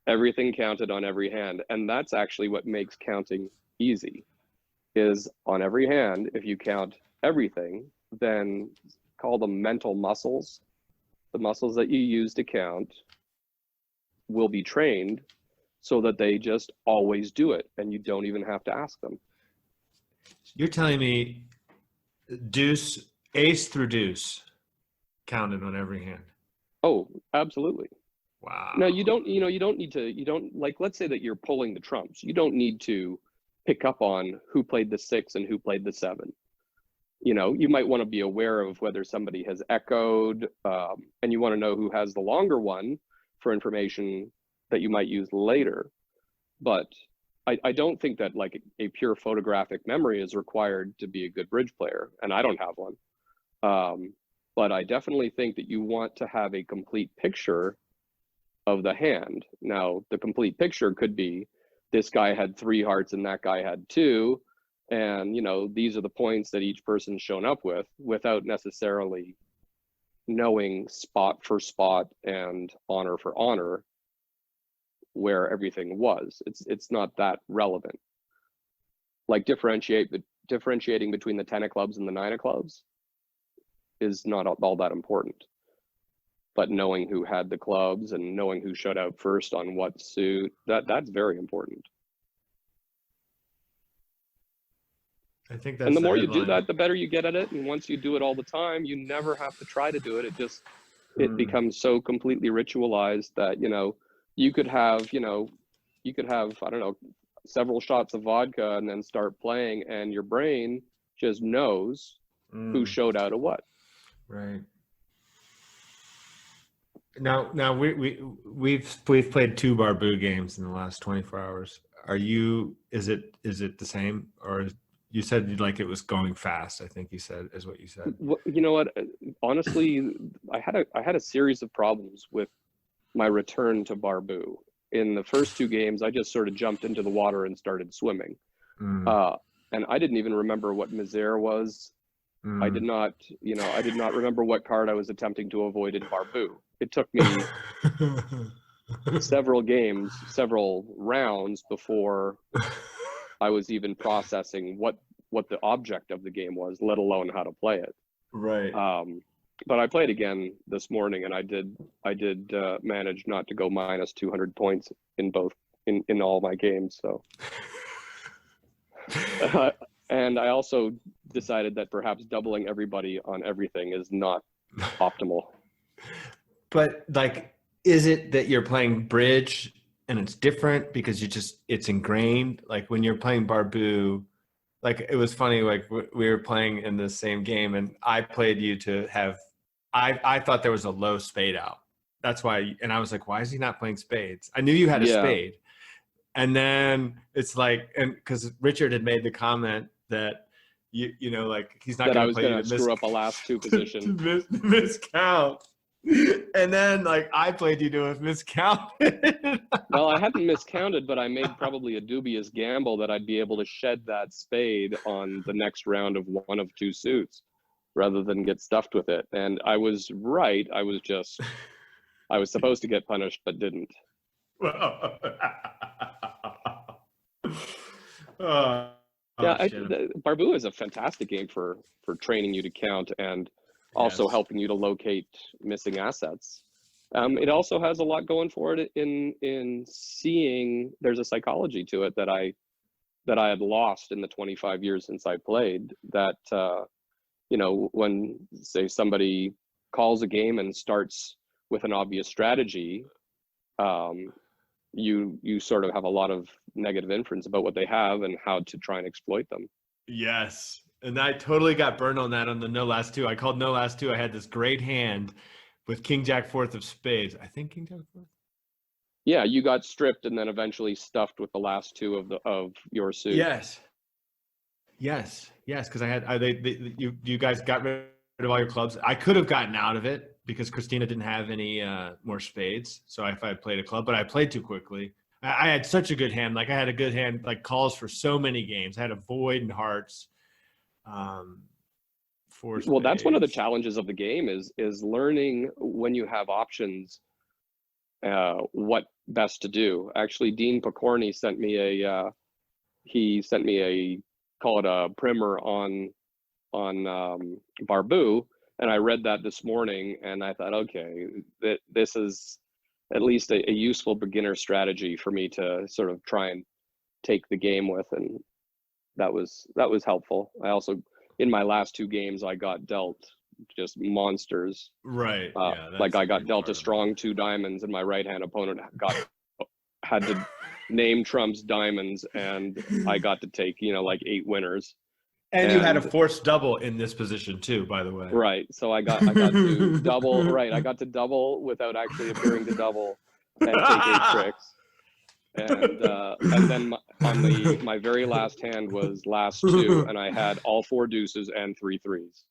Speaker 3: Everything counted on every hand. And that's actually what makes counting easy, is on every hand, if you count everything, then call them mental muscles. The muscles that you use to count will be trained so that they just always do it, and you don't even have to ask them.
Speaker 2: You're telling me deuce, ace through deuce, counted on every hand?
Speaker 3: Oh, absolutely.
Speaker 2: Wow.
Speaker 3: No, you don't need to, like, let's say that you're pulling the trumps. You don't need to pick up on who played the 6 and who played the 7. You know, you might want to be aware of whether somebody has echoed, and you want to know who has the longer one for information that you might use later. But I don't think that like a pure photographic memory is required to be a good bridge player, and I don't have one. But I definitely think that you want to have a complete picture of the hand. Now, the complete picture could be this guy had 3 hearts and that guy had 2, and these are the points that each person's shown up with, without necessarily knowing spot for spot and honor for honor where everything was. It's not that relevant. Like differentiating between the 10 of clubs and the 9 of clubs is not all that important. But knowing who had the clubs and knowing who showed out first on what suit, that's very important.
Speaker 2: I think that's
Speaker 3: and the more you
Speaker 2: headline.
Speaker 3: do that, the better you get at it. And once you do it all the time, you never have to try to do it. It becomes so completely ritualized that, you could have, I don't know, several shots of vodka and then start playing, and your brain just knows who showed out of what.
Speaker 2: Right. Now we've played 2 Barbu games in the last 24 hours. Is it the same, or you said it was going fast? I think you said is what you said.
Speaker 3: Well, you know what? Honestly, I had a series of problems with my return to Barbu. In the first 2 games, I just sort of jumped into the water and started swimming. And I didn't even remember what Misère was. I did not remember what card I was attempting to avoid in Barbu. It took me several rounds before I was even processing what the object of the game was, let alone how to play it.
Speaker 2: Right.
Speaker 3: But I played again this morning, and I did manage not to go minus 200 points in all my games. So, and I also decided that perhaps doubling everybody on everything is not optimal.
Speaker 2: But is it that you're playing bridge and it's different because it's ingrained? Like when you're playing Barbu, it was funny, we were playing in the same game and I played you to have, I thought there was a low spade out. That's why, and I was like, why is he not playing spades? I knew you had a spade. And then it's and because Richard had made the comment that, he's not going to play you to
Speaker 3: screw up a last 2 position.
Speaker 2: to miscount. And then I played you to have miscounted.
Speaker 3: Well, I hadn't miscounted, but I made probably a dubious gamble that I'd be able to shed that spade on the next round of 1 of 2 suits rather than get stuffed with it. And I was right. I was supposed to get punished, but didn't. Barbu is a fantastic game for training you to count and also helping you to locate missing assets. It also has a lot going for it in seeing there's a psychology to it that I had lost in the 25 years since I played, that when say somebody calls a game and starts with an obvious strategy, you sort of have a lot of negative inference about what they have and how to try and exploit them.
Speaker 2: Yes. And I totally got burned on that on the no last 2. I called no last 2. I had this great hand with King Jack 4th of spades. I think King Jack 4th.
Speaker 3: Yeah, you got stripped and then eventually stuffed with the last 2 of your suit.
Speaker 2: Yes. Because I had you guys got rid of all your clubs. I could have gotten out of it because Christina didn't have any more spades. So if I had played a club, but I played too quickly. I had such a good hand. I had a good hand, calls for so many games. I had a void and hearts.
Speaker 3: Well, that's one of the challenges of the game is learning when you have options, what best to do. Actually, Dean Pokorny sent me a call it a primer on Barbu, and I read that this morning, and I thought, okay, this is at least a useful beginner strategy for me to sort of try and take the game with, and that was helpful. I also, in my last 2 games, I got dealt just monsters.
Speaker 2: Right.
Speaker 3: I got dealt a strong 2 diamonds, and my right-hand opponent had to name Trump's diamonds, and I got to take 8 winners.
Speaker 2: And you had a forced double in this position too, by the way.
Speaker 3: Right. So I got to double. Right. I got to double without actually appearing to double and take 8 tricks. And then my very last hand was last two, and I had all 4 deuces and 3 threes.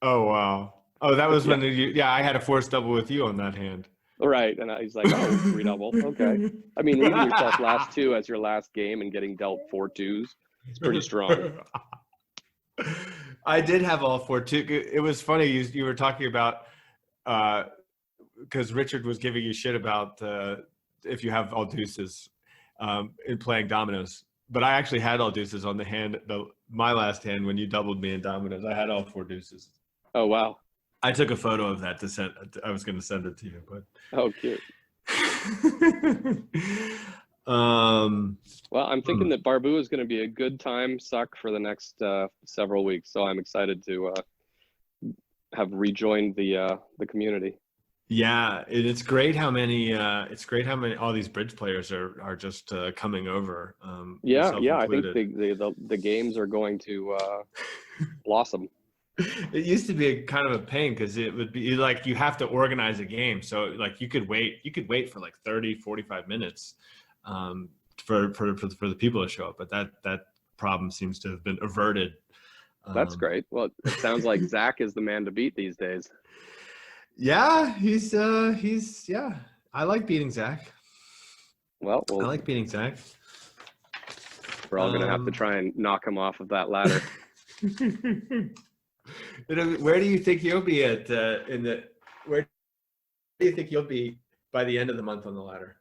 Speaker 2: Oh wow! Oh, that was
Speaker 3: Yeah.
Speaker 2: when yeah, I had a forced double with you on that hand.
Speaker 3: Right, and he's like, "Oh, 3 double, okay." I mean, leaving yourself last two as your last game and getting dealt 4 twos, it's pretty strong.
Speaker 2: I did have all 4 too. It was funny you were talking about because Richard was giving you shit about if you have all deuces in playing dominoes. But I actually had all deuces on the hand, my last hand when you doubled me in dominoes. I had all 4 deuces.
Speaker 3: Oh wow!
Speaker 2: I took a photo of that to send. I was going to send it to you, but
Speaker 3: Oh, cute. Well, I'm thinking that Barbu is going to be a good time suck for the next several weeks, so I'm excited to have rejoined the community.
Speaker 2: Yeah, it's great how many. It's great how many all these bridge players are just coming over.
Speaker 3: Yeah,
Speaker 2: yourself
Speaker 3: I think
Speaker 2: included.
Speaker 3: the games are going to blossom.
Speaker 2: It used to be a kind of a pain because it would be like you have to organize a game. So like you could wait for like 30, 45 minutes for the people to show up. But that problem seems to have been averted.
Speaker 3: That's great. Well, it sounds like Zach is the man to beat these days.
Speaker 2: Yeah, he's yeah. I like beating Zach.
Speaker 3: Well,
Speaker 2: I like beating Zach.
Speaker 3: We're all gonna have to try and knock him off of that ladder.
Speaker 2: Where do you think you'll be at where do you think you'll be by the end of the month on the ladder?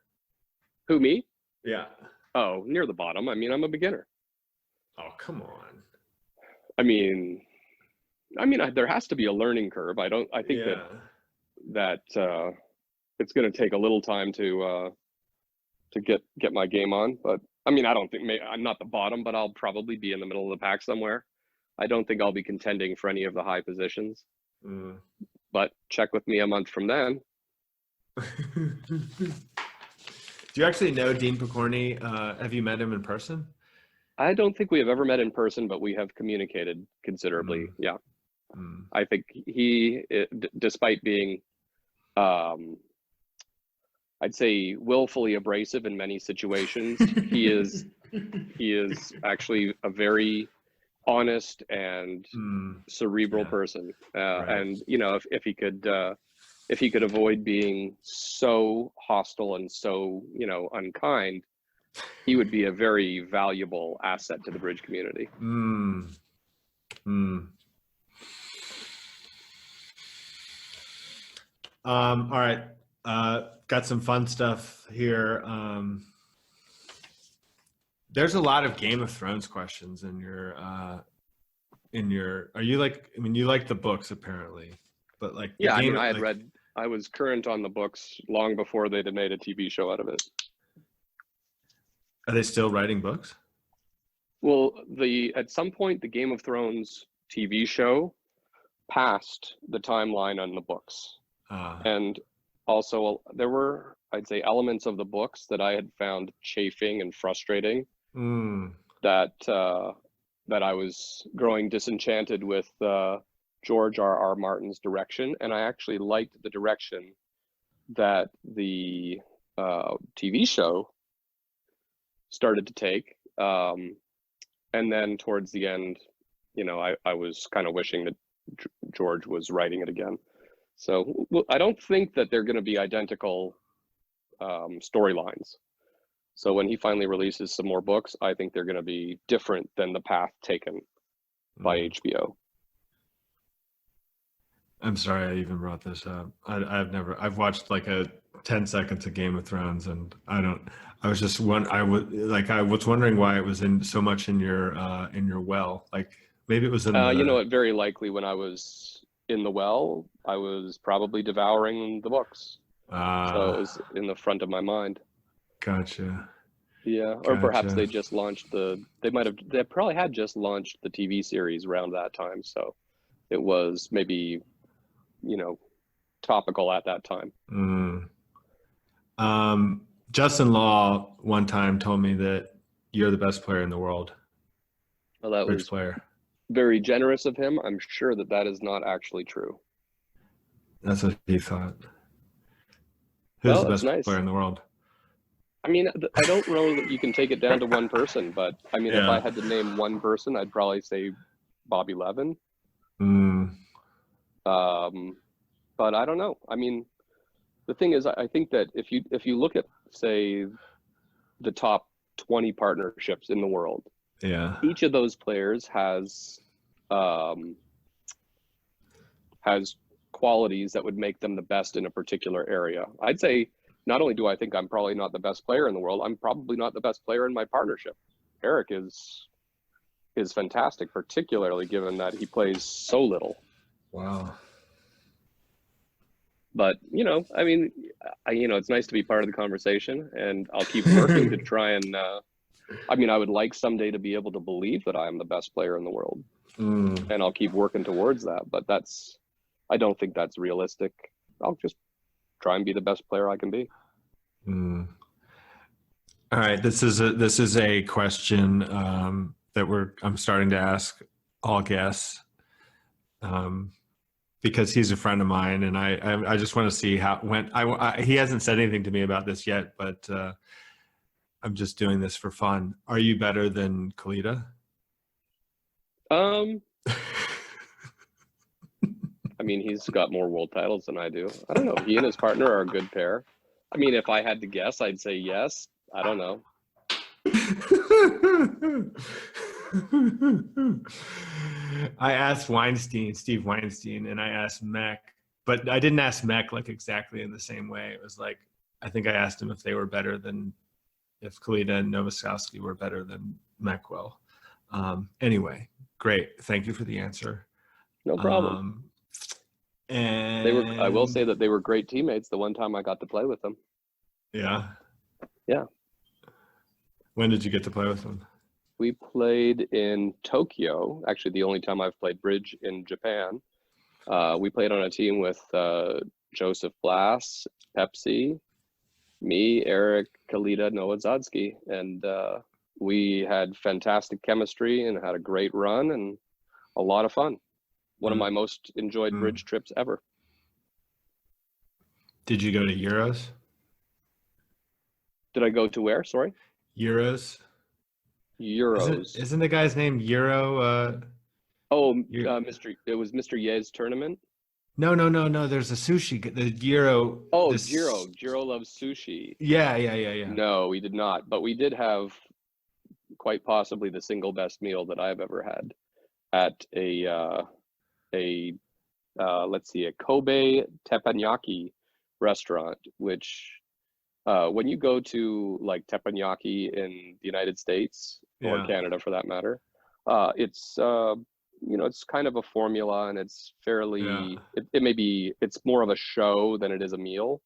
Speaker 3: Who, me?
Speaker 2: Yeah.
Speaker 3: Oh, near the bottom. I mean, I'm a beginner.
Speaker 2: Oh, come on.
Speaker 3: I mean, there has to be a learning curve. I think that it's going to take a little time to get my game on. But I mean, I don't think I'm not the bottom, but I'll probably be in the middle of the pack somewhere. I don't think I'll be contending for any of the high positions. But check with me a month from then.
Speaker 2: Do you actually know Dean Picorni? Have you met him in person?
Speaker 3: I don't think we have ever met in person, but we have communicated considerably. Yeah. I think despite being, I'd say willfully abrasive in many situations, he is actually a very honest and cerebral person. Right. And if he could avoid being so hostile and so unkind, he would be a very valuable asset to the bridge community.
Speaker 2: All right. Got some fun stuff here. There's a lot of Game of Thrones questions in your are you like, I mean, you like the books apparently, but like,
Speaker 3: yeah, I mean, I was current on the books long before they'd made a TV show out of it.
Speaker 2: Are they still writing books?
Speaker 3: Well, at some point, the Game of Thrones TV show passed the timeline on the books. And also there were, I'd say, elements of the books that I had found chafing and frustrating, that I was growing disenchanted with George R.R. Martin's direction. And I actually liked the direction that the TV show started to take. And then towards the end, I was kind of wishing that George was writing it again. So I don't think that they're going to be identical storylines. So when he finally releases some more books, I think they're going to be different than the path taken by HBO.
Speaker 2: I'm sorry I even brought this up. I've watched like 10 seconds of Game of Thrones, and I was wondering why it was in so much in your well. Like maybe it was in
Speaker 3: very likely when I was in the well, I was probably devouring the books. So it was in the front of my mind.
Speaker 2: Gotcha.
Speaker 3: Yeah, or perhaps they just launched they probably had just launched the TV series around that time. So it was maybe, topical at that time.
Speaker 2: Justin Law one time told me that you're the best player in the world.
Speaker 3: Well, that was
Speaker 2: player.
Speaker 3: Very generous of him. I'm sure that is not actually true.
Speaker 2: That's what he thought. Who's the best player in the world?
Speaker 3: I mean, I don't know that you can take it down to one person, but I mean, if I had to name one person, I'd probably say Bobby Levin. But I don't know. I mean, the thing is, I think that if you look at, say, the top 20 partnerships in the world, each of those players has qualities that would make them the best in a particular area. I'd say not only do I think I'm probably not the best player in the world, I'm probably not the best player in my partnership. Eric is fantastic, particularly given that he plays so little.
Speaker 2: Wow.
Speaker 3: But, I mean, it's nice to be part of the conversation, and I'll keep working to try and, I would like someday to be able to believe that I am the best player in the world. And I'll keep working towards that. But I don't think that's realistic. I'll just try and be the best player I can be.
Speaker 2: All right. This is a question that I'm starting to ask all guests. Because he's a friend of mine, and I just want to see he hasn't said anything to me about this yet, but I'm just doing this for fun. Are you better than Kalita?
Speaker 3: I mean, he's got more world titles than I do. I don't know. He and his partner are a good pair. I mean, if I had to guess, I'd say yes. I don't know.
Speaker 2: I asked Steve Weinstein, and I asked Mech, but I didn't ask Mech like exactly in the same way. It was like, I think I asked him if Kalita and Novoskowski were better than Meckwell. Anyway, great. Thank you for the answer.
Speaker 3: No problem.
Speaker 2: And
Speaker 3: I will say that they were great teammates the one time I got to play with them.
Speaker 2: Yeah.
Speaker 3: Yeah.
Speaker 2: When did you get to play with them?
Speaker 3: We played in Tokyo, actually the only time I've played bridge in Japan. We played on a team with Joseph Blass, Pepsi, me, Eric, Kalita, Noah Zodsky, and we had fantastic chemistry and had a great run and a lot of fun. One of my most enjoyed bridge trips ever.
Speaker 2: Did you go to Euros?
Speaker 3: Did I go to where? Sorry?
Speaker 2: Euros. Isn't the guy's name Euro?
Speaker 3: It was Mr. Ye's tournament.
Speaker 2: No. There's a sushi. The Euro.
Speaker 3: Jiro loves sushi.
Speaker 2: Yeah.
Speaker 3: No, we did not, but we did have quite possibly the single best meal that I've ever had at a Kobe teppanyaki restaurant, which when you go to like teppanyaki in the United States or Canada for that matter, it's kind of a formula, and it's fairly it's more of a show than it is a meal.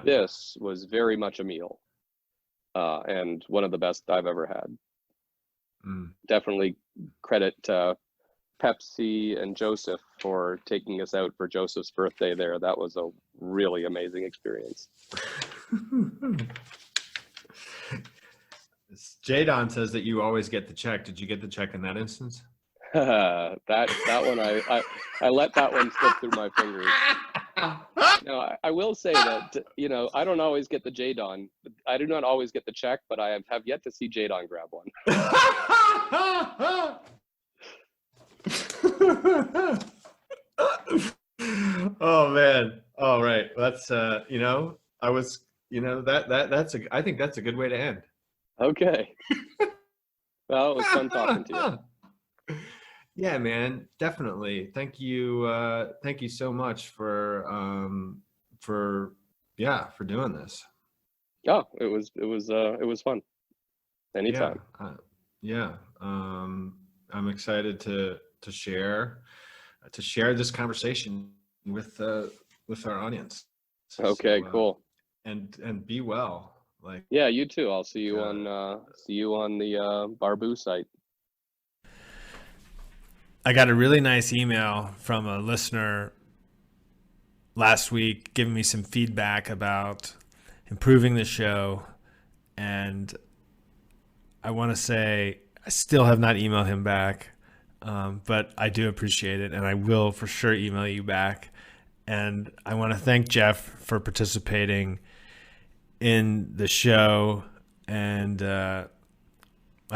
Speaker 3: This was very much a meal, and one of the best I've ever had. Definitely credit Pepsi and Joseph for taking us out for Joseph's birthday there. That was a really amazing experience.
Speaker 2: Jadon says that you always get the check. Did you get the check in that instance?
Speaker 3: that one I let that one slip through my fingers. No, I will say that I don't always get the Jadon. I do not always get the check, but I have yet to see Jadon grab one.
Speaker 2: Oh man. All right. That's I think that's a good way to end.
Speaker 3: Okay. Well, it was fun talking to you.
Speaker 2: Yeah, man, definitely. Thank you so much for doing this.
Speaker 3: Oh, it was fun. Anytime.
Speaker 2: I'm excited to share this conversation with our audience.
Speaker 3: Okay, cool.
Speaker 2: And be well. Like,
Speaker 3: yeah, you too. I'll see you on the Barbu site.
Speaker 1: I got a really nice email from a listener last week giving me some feedback about improving the show, and I want to say I still have not emailed him back, but I do appreciate it, and I will for sure email you back. And I want to thank Geoff for participating in the show. And I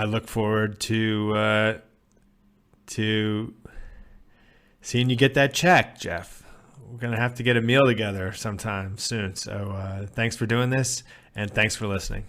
Speaker 1: look forward to seeing you get that check, Geoff. We're going to have to get a meal together sometime soon. So thanks for doing this, and thanks for listening.